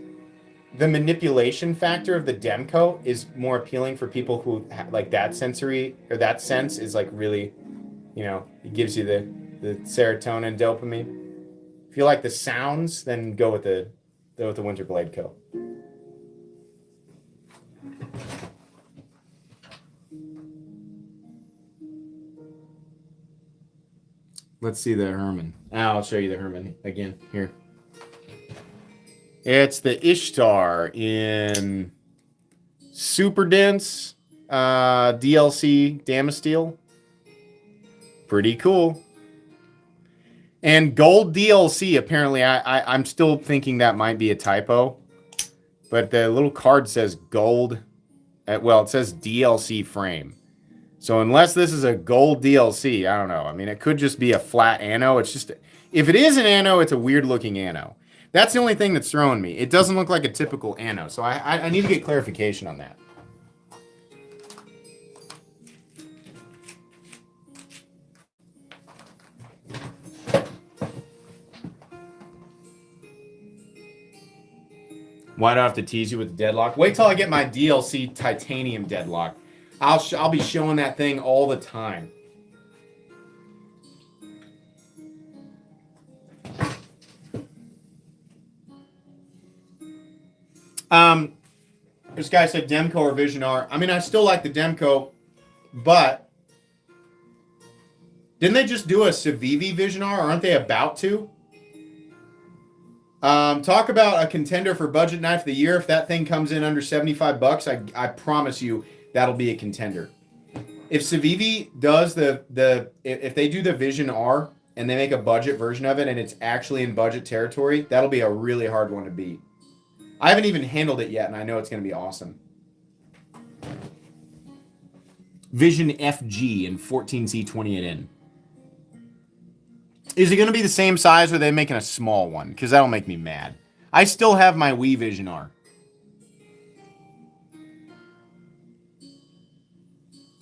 the manipulation factor of the Demco is more appealing for people who like that sensory or that sense is like really, you know, it gives you the serotonin, dopamine. If you like the sounds, then go with the Winter Blade Coat. Let's see the Herman. I'll show you the Herman again here. It's the Ishtar in super dense DLC Damasteel. Pretty cool. And gold DLC, apparently, I'm still thinking that might be a typo. But the little card says gold. Well, it says DLC frame. So unless this is a gold DLC, I don't know. I mean, it could just be a flat anno. It's just, if it is an anno, it's a weird looking anno. That's the only thing that's throwing me. It doesn't look like a typical anno. So I need to get clarification on that. Why do I have to tease you with the deadlock? Wait till I get my DLC titanium deadlock. I'll be showing that thing all the time. This guy said Demco or Visionar. I mean, I still like the Demco, but didn't they just do a Civivi Visionar? Aren't they about to? Talk about a contender for budget knife of the year. If that thing comes in under $75, I promise you that'll be a contender. If Civivi does if they do the Vision R and they make a budget version of it and it's actually in budget territory, that'll be a really hard one to beat. I haven't even handled it yet, and I know it's going to be awesome. Vision FG in 14C28N. Is it going to be the same size, or are they making a small one? Because that'll make me mad. I still have my Wii Vision R.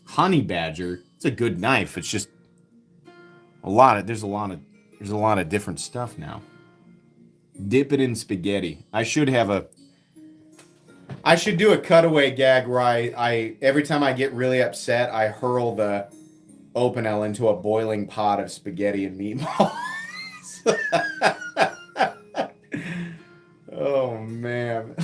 Honey Badger. It's a good knife. It's just there's a lot of different stuff now. Dip it in spaghetti. I should do a cutaway gag where I every time I get really upset, I hurl the Opinel into a boiling pot of spaghetti and meatballs. Oh, man.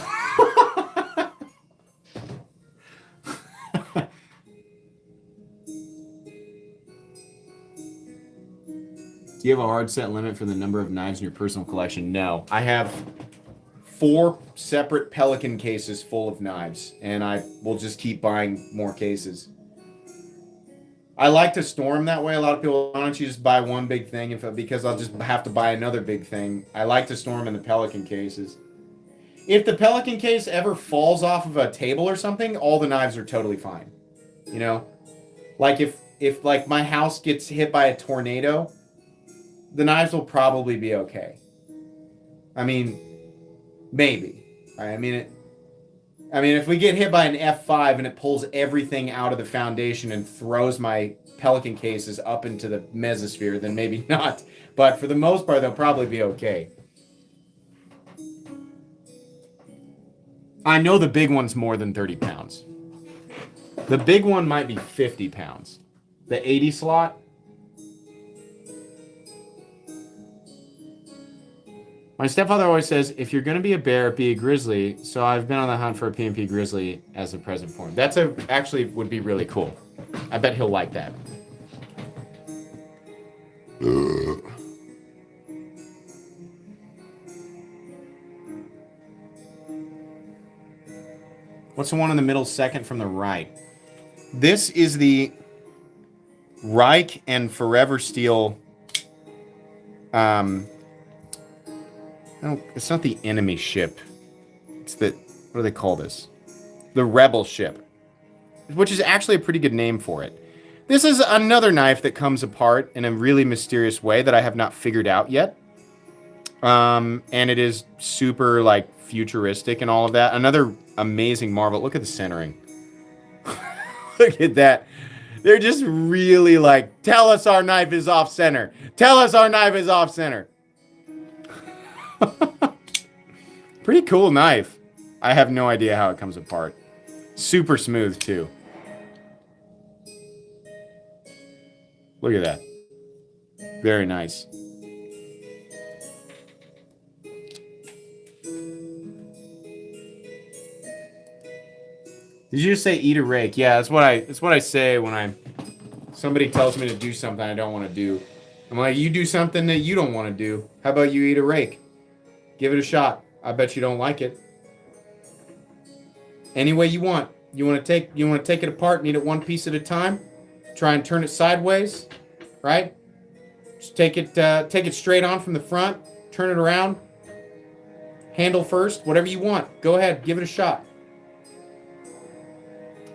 Do you have a hard set limit for the number of knives in your personal collection? No. I have 4 separate Pelican cases full of knives, and I will just keep buying more cases. I like to store them that way. A lot of people, why don't you just buy one big thing because I'll just have to buy another big thing. I like to store them in the Pelican cases. If the Pelican case ever falls off of a table or something, all the knives are totally fine. You know? Like if like my house gets hit by a tornado, the knives will probably be okay. I mean, maybe. I mean, if we get hit by an F5 and it pulls everything out of the foundation and throws my Pelican cases up into the mesosphere, then maybe not. But for the most part, they'll probably be okay. I know the big one's more than 30 pounds. The big one might be 50 pounds. The 80 slot. My stepfather always says, if you're going to be a bear, be a grizzly. So I've been on the hunt for a PMP grizzly as a present for him. That's actually would be really cool. I bet he'll like that. What's the one in the middle second from the right? This is the Reich and Forever Steel. No, it's not the enemy ship. It's the, what do they call this? The rebel ship, which is actually a pretty good name for it. This is another knife that comes apart in a really mysterious way that I have not figured out yet. And it is super like futuristic and all of that. Another amazing marvel. Look at the centering. Look at that. They're just really like, tell us our knife is off center. Tell us our knife is off center. Pretty cool knife. I have no idea how it comes apart. Super smooth too. Look at that. Very nice. Did you just say eat a rake? Yeah, that's what I say when somebody tells me to do something I don't want to do. I'm like, you do something that you don't want to do. How about you eat a rake? Give it a shot. I bet you don't like it. Any way you want. You want to take it apart and eat it one piece at a time? Try and turn it sideways, right? Just take it straight on from the front, turn it around. Handle first, whatever you want. Go ahead, give it a shot.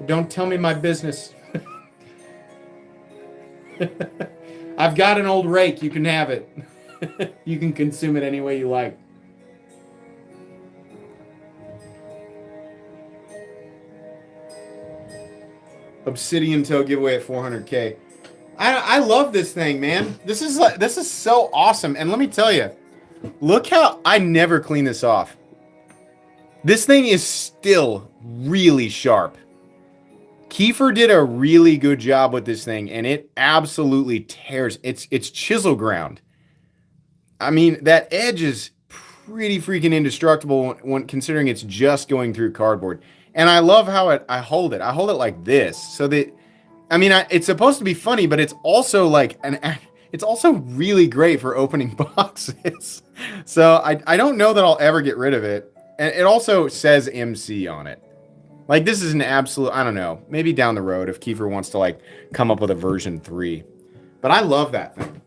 Don't tell me my business. I've got an old rake. You can have it. You can consume it any way you like. Obsidian toe giveaway at 400K. I love this thing, man. This is so awesome. And let me tell you, look how I never clean this off. This thing is still really sharp. Kiefer did a really good job with this thing, and it absolutely tears. It's chisel ground. I mean, that edge is pretty freaking indestructible when considering it's just going through cardboard. And I love how I hold it. I hold it like this, so that, I mean, it's supposed to be funny, but it's also like it's also really great for opening boxes. So I don't know that I'll ever get rid of it. And it also says MC on it. Like, this is an absolute, I don't know, maybe down the road if Kiefer wants to, like, come up with a version 3. But I love that thing.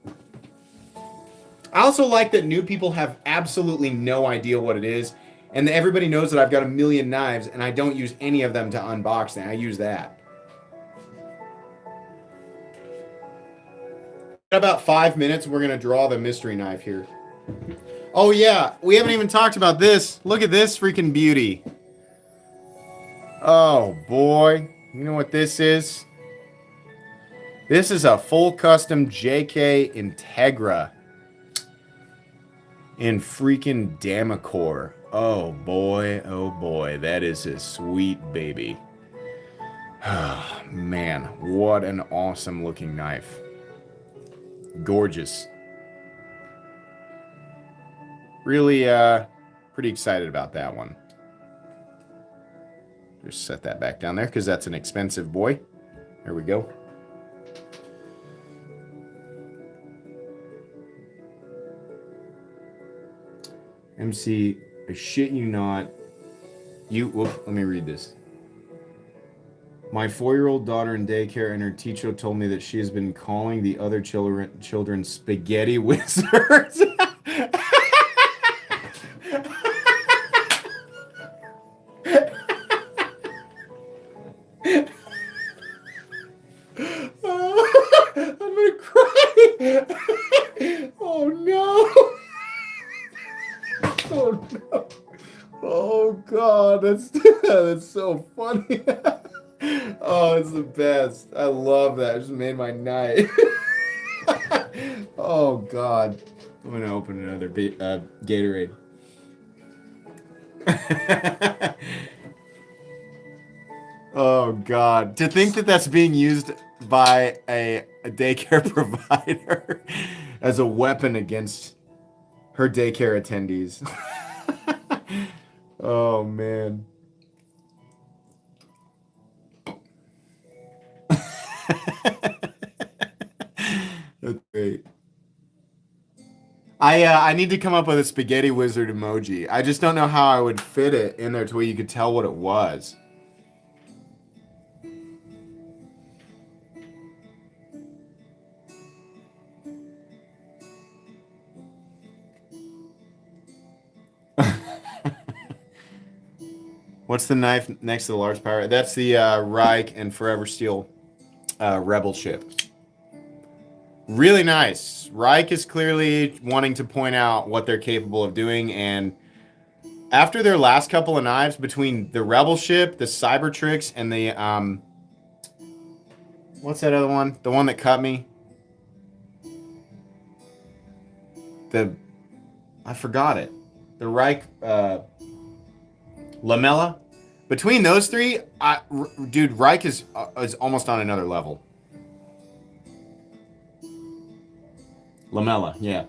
I also like that new people have absolutely no idea what it is, and that everybody knows that I've got a million knives, and I don't use any of them to unbox them. I use that. In about 5 minutes, we're going to draw the mystery knife here. Oh, yeah, we haven't even talked about this. Look at this freaking beauty. Oh boy, you know what this is? This is a full custom JK Integra in freaking Damacor. Oh boy, that is a sweet baby. Man, what an awesome looking knife. Gorgeous. Really, pretty excited about that one. Just set that back down there because that's an expensive boy. There we go. MC, I shit you not. Let me read this. My 4-year-old daughter in daycare and her teacher told me that she has been calling the other children spaghetti wizards. I'm gonna cry. Oh no. Oh no. Oh god, that's so funny. Oh, it's the best. I love that. It just made my night. Oh god. I'm gonna open another Gatorade. Oh god. To think that that's being used by a daycare provider as a weapon against her daycare attendees. Oh man. That's great. I need to come up with a spaghetti wizard emoji. I just don't know how I would fit it in there to where you could tell what it was. What's the knife next to the large pirate? That's the Reich and Forever Steel Rebel ship. Really nice. Reich is clearly wanting to point out what they're capable of doing, and after their last couple of knives, between the Rebel ship, the Cybertrix, and the what's that other one? The one that cut me. I forgot it. The Reich Lamella. Between those three, dude, Reich is almost on another level. Lamella, yeah.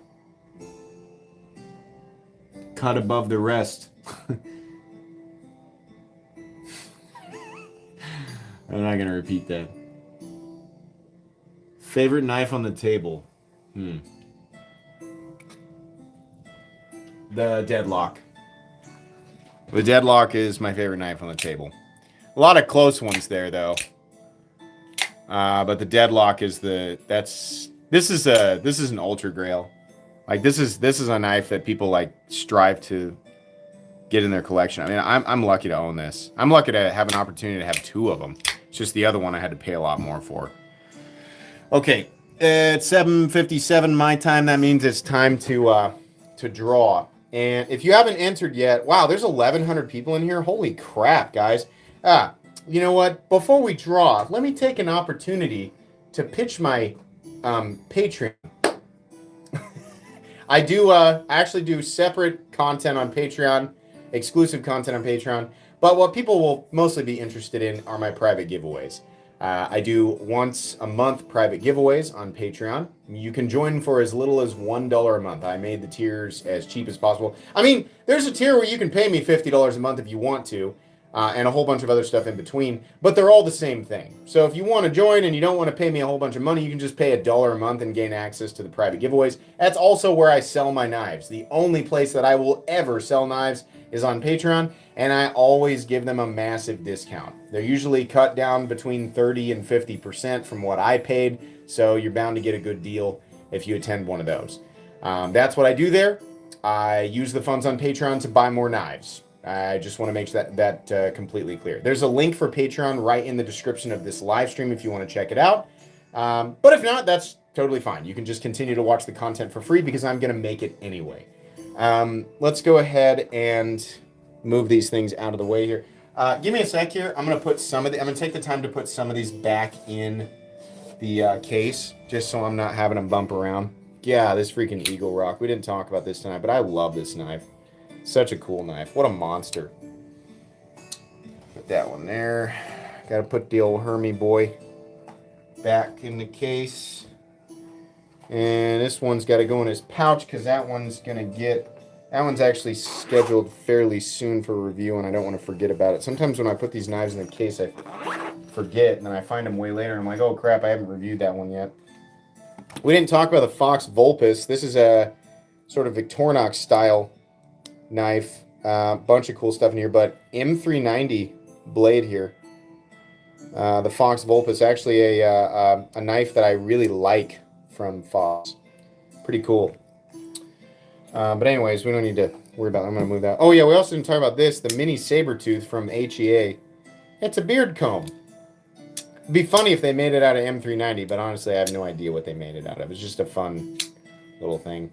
Cut above the rest. I'm not gonna repeat that. Favorite knife on the table? The Deadlock. The Deadlock is my favorite knife on the table. A lot of close ones there, though. But the Deadlock is this is an ultra grail. Like this is a knife that people like strive to get in their collection. I mean, I'm lucky to own this. I'm lucky to have an opportunity to have two of them. It's just the other one I had to pay a lot more for. Okay, it's 7:57 my time. That means it's time to draw. And if you haven't entered yet, wow, there's 1,100 people in here. Holy crap, guys. You know what? Before we draw, let me take an opportunity to pitch my Patreon. I actually do separate content on Patreon, exclusive content on Patreon. But what people will mostly be interested in are my private giveaways. I do once a month private giveaways on Patreon. You can join for as little as $1 a month. I made the tiers as cheap as possible. I mean, there's a tier where you can pay me $50 a month if you want to, and a whole bunch of other stuff in between, but they're all the same thing. So if you want to join and you don't want to pay me a whole bunch of money, you can just pay $1 a month and gain access to the private giveaways. That's also where I sell my knives. The only place that I will ever sell knives is on Patreon, and I always give them a massive discount. They're usually cut down between 30 and 50% from what I paid, so you're bound to get a good deal if you attend one of those. That's what I do there. I use the funds on Patreon to buy more knives. I just want to make that completely clear. There's a link for Patreon right in the description of this live stream if you want to check it out. But if not, that's totally fine. You can just continue to watch the content for free because I'm going to make it anyway. Let's go ahead and move these things out of the way here. Give me a sec here. I'm going to take the time to put some of these back in the case just so I'm not having them bump around. Yeah, this freaking Eagle Rock. We didn't talk about this tonight, but I love this knife. Such a cool knife. What a monster. Put that one there. Got to put the old Hermie boy back in the case. And this one's got to go in his pouch because that one's actually scheduled fairly soon for review, and I don't want to forget about it. Sometimes when I put these knives in the case, I forget, and then I find them way later, and I'm like, oh crap, I haven't reviewed that one yet. We didn't talk about the Fox Vulpes. This is a sort of Victorinox style knife. Bunch of cool stuff in here, but M390 blade here. The Fox Vulpes, actually a knife that I really like from Fox. Pretty cool. But anyways, we don't need to worry about it. I'm going to move that. Oh yeah, we also didn't talk about this, the mini Sabertooth from HEA. It's a beard comb. It'd be funny if they made it out of M390, but honestly, I have no idea what they made it out of. It's just a fun little thing.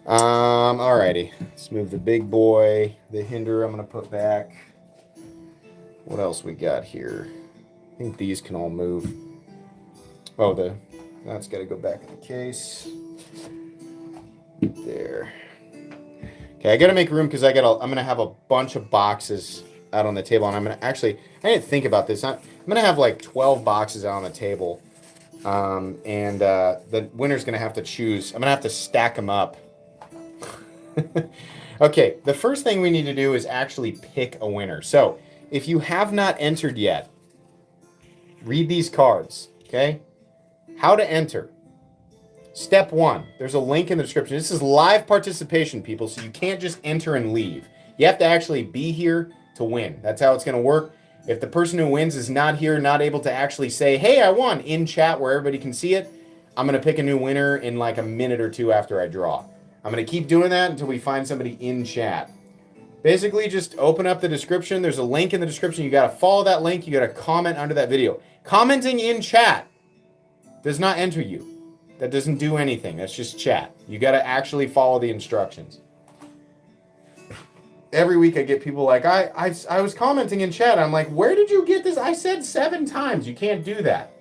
Alrighty. Let's move the big boy. The hinder I'm going to put back. What else we got here? I think these can all move. Oh, that's got to go back in the case. There. Okay, I got to make room because I'm going to have a bunch of boxes out on the table, and I didn't think about this. I'm going to have like 12 boxes out on the table, and the winner's going to have to choose. I'm going to have to stack them up. Okay, the first thing we need to do is actually pick a winner. So, if you have not entered yet, read these cards, okay? How to enter. Step 1, there's a link in the description. This is live participation, people, so you can't just enter and leave. You have to actually be here to win. That's how it's going to work. If the person who wins is not here, not able to actually say, hey, I won, in chat where everybody can see it, I'm going to pick a new winner in like a minute or two after I draw. I'm going to keep doing that until we find somebody in chat. Basically, just open up the description. There's a link in the description. You got to follow that link. You got to comment under that video. Commenting in chat does not enter you. That doesn't do anything. That's just chat. You got to actually follow the instructions. Every week I get people like, I was commenting in chat. I'm like, where did you get this? I said 7 times. You can't do that.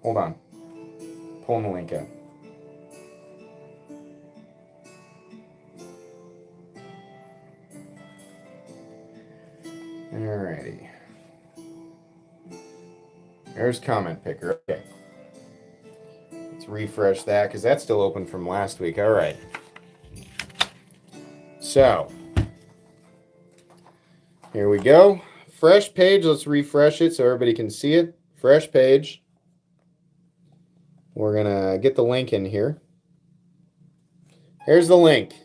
Hold on. Pulling the link out. Alrighty. There's comment picker. Okay. Let's refresh that because that's still open from last week. All right. So, here we go. Fresh page. Let's refresh it so everybody can see it. Fresh page. We're going to get the link in here. Here's the link.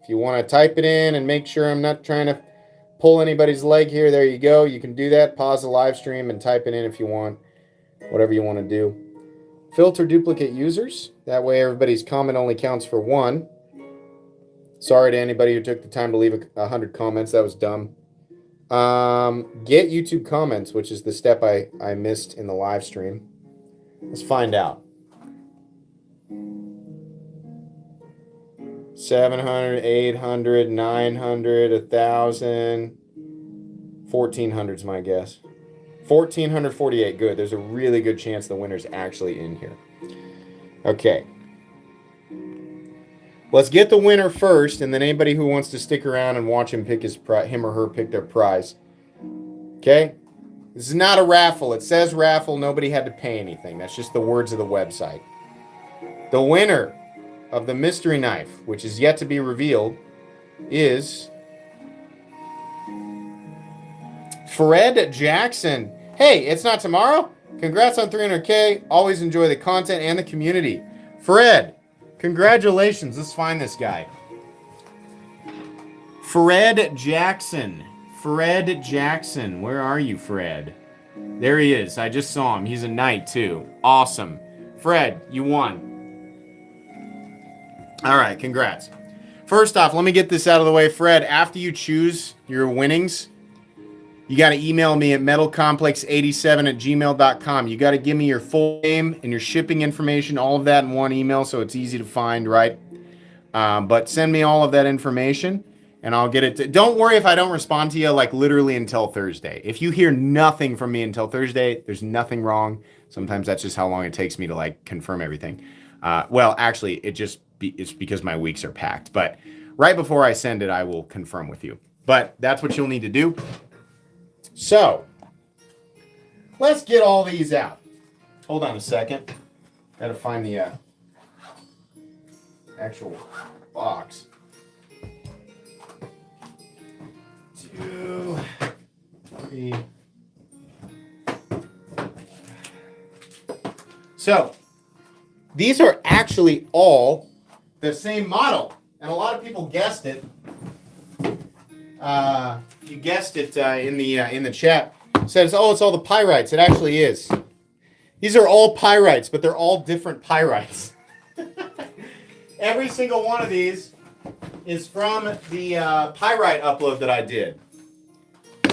If you want to type it in and make sure I'm not trying to pull anybody's leg here, there you go. You can do that. Pause the live stream and type it in if you want. Whatever you want to do. Filter duplicate users. That way everybody's comment only counts for 1. Sorry to anybody who took the time to leave 100 comments. That was dumb. Get YouTube comments, which is the step I missed in the live stream. Let's find out. 700, 800, 900, 1,000, 1,400 is my guess. 1,448. Good. There's a really good chance the winner's actually in here. Okay. Let's get the winner first, and then anybody who wants to stick around and watch him pick him or her pick their prize. Okay? This is not a raffle. It says raffle. Nobody had to pay anything. That's just the words of the website. The winner of the mystery knife, which is yet to be revealed, is Fred Jackson. Hey, it's not tomorrow? Congrats on 300K. Always enjoy the content and the community. Fred, congratulations. Let's find this guy. Fred Jackson. Fred Jackson. Where are you, Fred? There he is. I just saw him. He's a knight, too. Awesome. Fred, you won. All right, congrats. First off, let me get this out of the way. Fred, after you choose your winnings, you got to email me at metalcomplex87@gmail.com. You got to give me your full name and your shipping information, all of that in one email so it's easy to find, right? But send me all of that information, and I'll get it. Don't worry if I don't respond to you, like, literally until Thursday. If you hear nothing from me until Thursday, there's nothing wrong. Sometimes that's just how long it takes me to, like, confirm everything. Well, actually, it's because my weeks are packed. But right before I send it, I will confirm with you. But that's what you'll need to do. So, let's get all these out. Hold on a second. Gotta find the actual box. 2, 3. So, these are actually all the same model, and a lot of people guessed it. You guessed it in the chat. Says, "Oh, it's all the pyrites." It actually is. These are all pyrites, but they're all different pyrites. Every single one of these is from the pyrite upload that I did.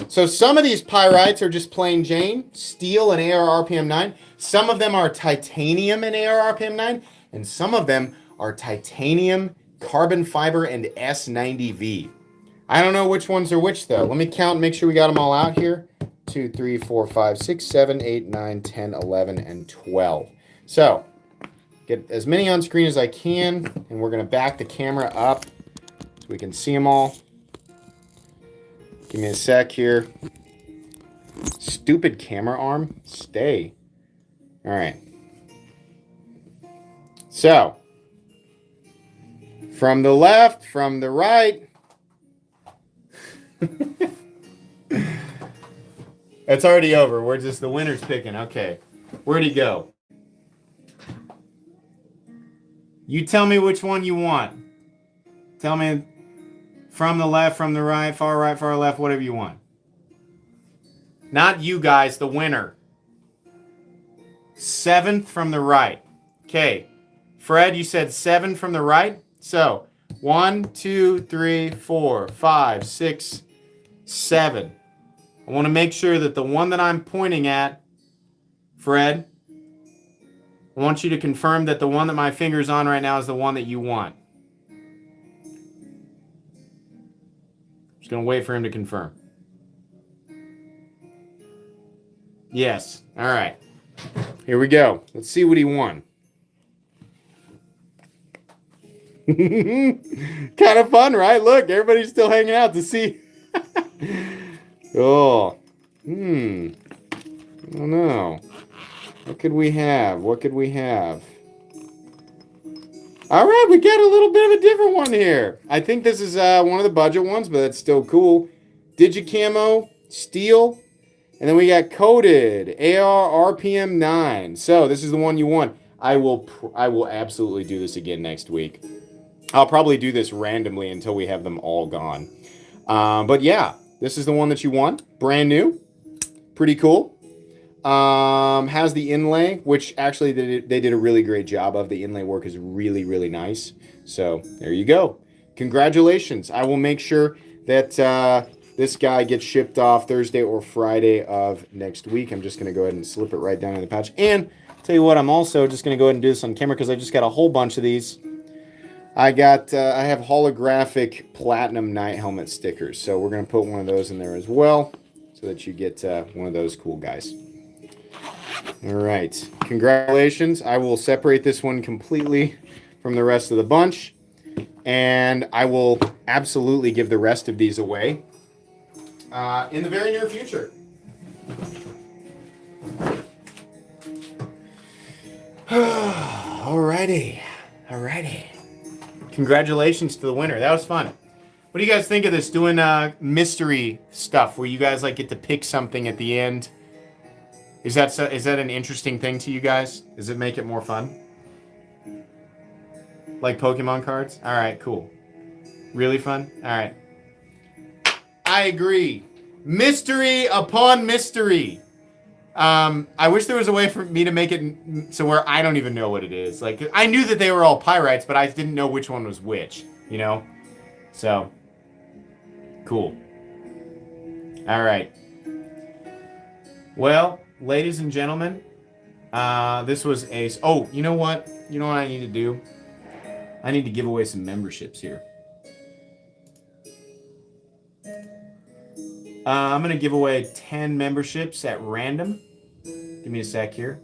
So some of these pyrites are just plain Jane, steel and AR RPM 9. Some of them are titanium and AR RPM 9, and some of them are titanium, carbon fiber, and S90V. I don't know which ones are which, though. Let me count and make sure we got them all out here. 2, 3, 4, 5, 6, 7, 8, 9, 10, 11, and 12. So, get as many on screen as I can, and we're going to back the camera up so we can see them all. Give me a sec here. Stupid camera arm. Stay. All right. So, from the left, from the right. It's already over. We're just the winner's picking. Okay. Where'd he go? You tell me which one you want. Tell me from the left, from the right, far left, whatever you want. Not you guys, the winner. 7th from the right. Okay. Fred, you said 7 from the right. So, 1, 2, 3, 4, 5, 6, 7. I want to make sure that the one that I'm pointing at, Fred, I want you to confirm that the one that my finger's on right now is the one that you want. Just going to wait for him to confirm. Yes. All right. Here we go. Let's see what he won. Kind of fun, right? Look, everybody's still hanging out to see. Oh. I don't know. What could we have? What could we have? All right, we got a little bit of a different one here. I think this is one of the budget ones, but that's still cool. Digicamo, Steel, and then we got Coded, AR, RPM 9. So this is the one you want. I will absolutely do this again next week. I'll probably do this randomly until we have them all gone. But yeah, this is the one that you want. Brand new. Pretty cool. Has the inlay, which actually they did a really great job of. The inlay work is really, really nice. So there you go. Congratulations. I will make sure that this guy gets shipped off Thursday or Friday of next week. I'm just going to go ahead and slip it right down in the pouch. And tell you what, I'm also just going to go ahead and do this on camera because I just got a whole bunch of these. I have holographic platinum night helmet stickers. So we're going to put one of those in there as well so that you get one of those cool guys. All right. Congratulations. I will separate this one completely from the rest of the bunch. And I will absolutely give the rest of these away in the very near future. Alrighty. Congratulations to the winner. That was fun. What do you guys think of this, doing mystery stuff where you guys like get to pick something at the end? Is that an interesting thing to you guys? Does it make it more fun? Like Pokemon cards? All right, cool. Really fun? All right. I agree. Mystery upon mystery. I wish there was a way for me to make it so where I don't even know what it is. Like, I knew that they were all pyrites, but I didn't know which one was which, you know? So, cool. All right. Well, ladies and gentlemen, this was a... Oh, you know what? You know what I need to do? I need to give away some memberships here. I'm going to give away 10 memberships at random. Give me a sec here.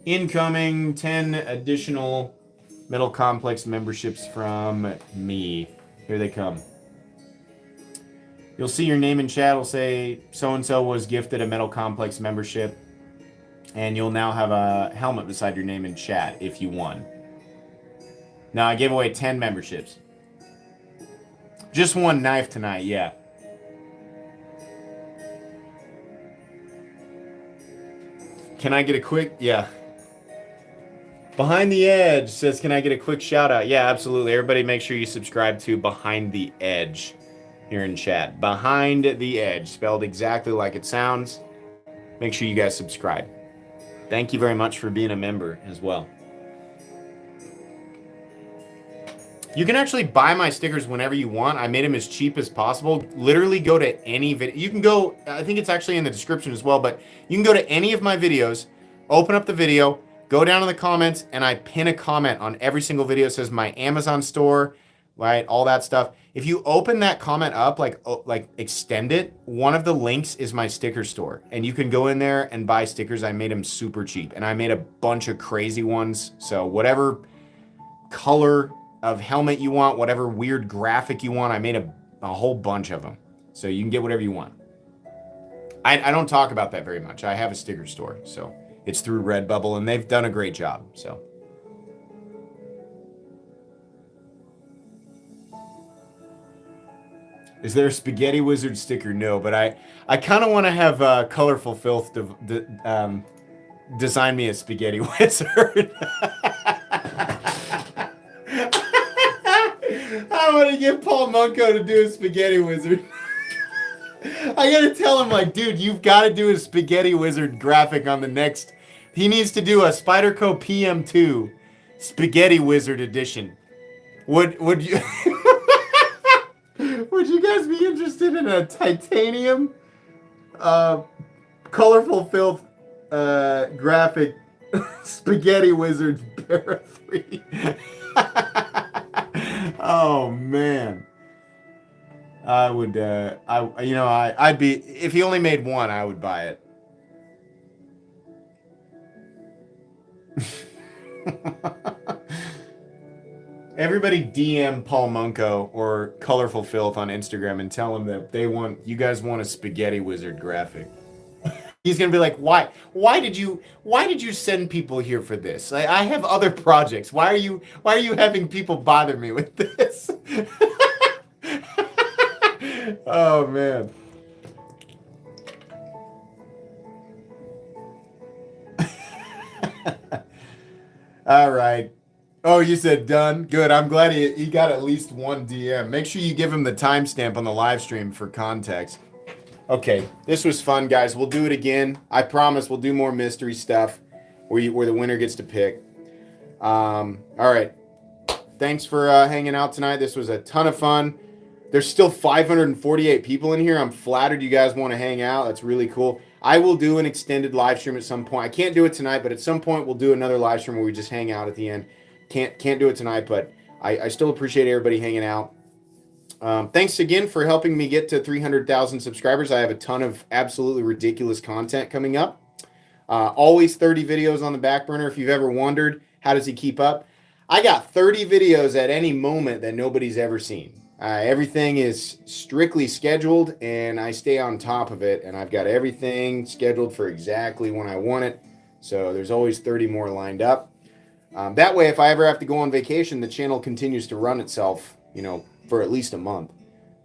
Incoming 10 additional Metal Complex memberships from me. Here they come. You'll see your name in chat. It'll say so-and-so was gifted a Metal Complex membership. And you'll now have a helmet beside your name in chat if you won. Now, I gave away 10 memberships. Just one knife tonight, yeah. Can I get a quick... Yeah. Behind the Edge says, can I get a quick shout out? Yeah, absolutely. Everybody make sure you subscribe to Behind the Edge here in chat. Behind the Edge, spelled exactly like it sounds. Make sure you guys subscribe. Thank you very much for being a member as well. You can actually buy my stickers whenever you want. I made them as cheap as possible. Literally go to any video. You can go, I think it's actually in the description as well, but you can go to any of my videos, open up the video, go down in the comments, and I pin a comment on every single video. It says my Amazon store, right? All that stuff. If you open that comment up, like extend it, one of the links is my sticker store. And you can go in there and buy stickers. I made them super cheap. And I made a bunch of crazy ones. So whatever color of helmet you want, whatever weird graphic you want, I made a whole bunch of them. So you can get whatever you want. I don't talk about that very much. I have a sticker store. So it's through Redbubble, and they've done a great job. So. Is there a Spaghetti Wizard sticker? No, but I kind of want to have Colorful Filth design me a Spaghetti Wizard. I want to get Paul Munko to do a Spaghetti Wizard. I got to tell him, like, dude, you've got to do a Spaghetti Wizard graphic on the next... He needs to do a Spyderco PM2 Spaghetti Wizard Edition. Would you would you guys be interested in a titanium colorful filth graphic Spaghetti Wizard Para 3? Oh man. I would I'd be, if he only made one, I would buy it. Everybody DM Paul Munko or Colorful Filth on Instagram and tell him that you guys want a Spaghetti Wizard graphic. He's gonna be like, why did you send people here for this? I have other projects. Why are you having people bother me with this? Oh man. All right. Oh, you said done? Good. I'm glad he got at least one DM. Make sure you give him the timestamp on the live stream for context. Okay, this was fun, guys. We'll do it again. I promise we'll do more mystery stuff where the winner gets to pick. All right. Thanks for hanging out tonight. This was a ton of fun. There's still 548 people in here. I'm flattered you guys want to hang out. That's really cool. I will do an extended live stream at some point. I can't do it tonight, but at some point we'll do another live stream where we just hang out at the end. Can't do it tonight, but I still appreciate everybody hanging out. Thanks again for helping me get to 300,000 subscribers. I have a ton of absolutely ridiculous content coming up. Always 30 videos on the back burner. If you've ever wondered, how does he keep up? I got 30 videos at any moment that nobody's ever seen. Everything is strictly scheduled, and I stay on top of it, and I've got everything scheduled for exactly when I want it. So there's always 30 more lined up. That way, if I ever have to go on vacation, the channel continues to run itself, for at least a month,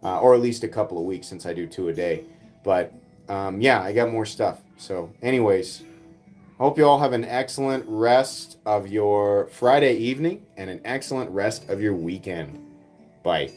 or at least a couple of weeks, since I do 2 a day. But yeah, I got more stuff. So anyways, hope you all have an excellent rest of your Friday evening and an excellent rest of your weekend. Bye.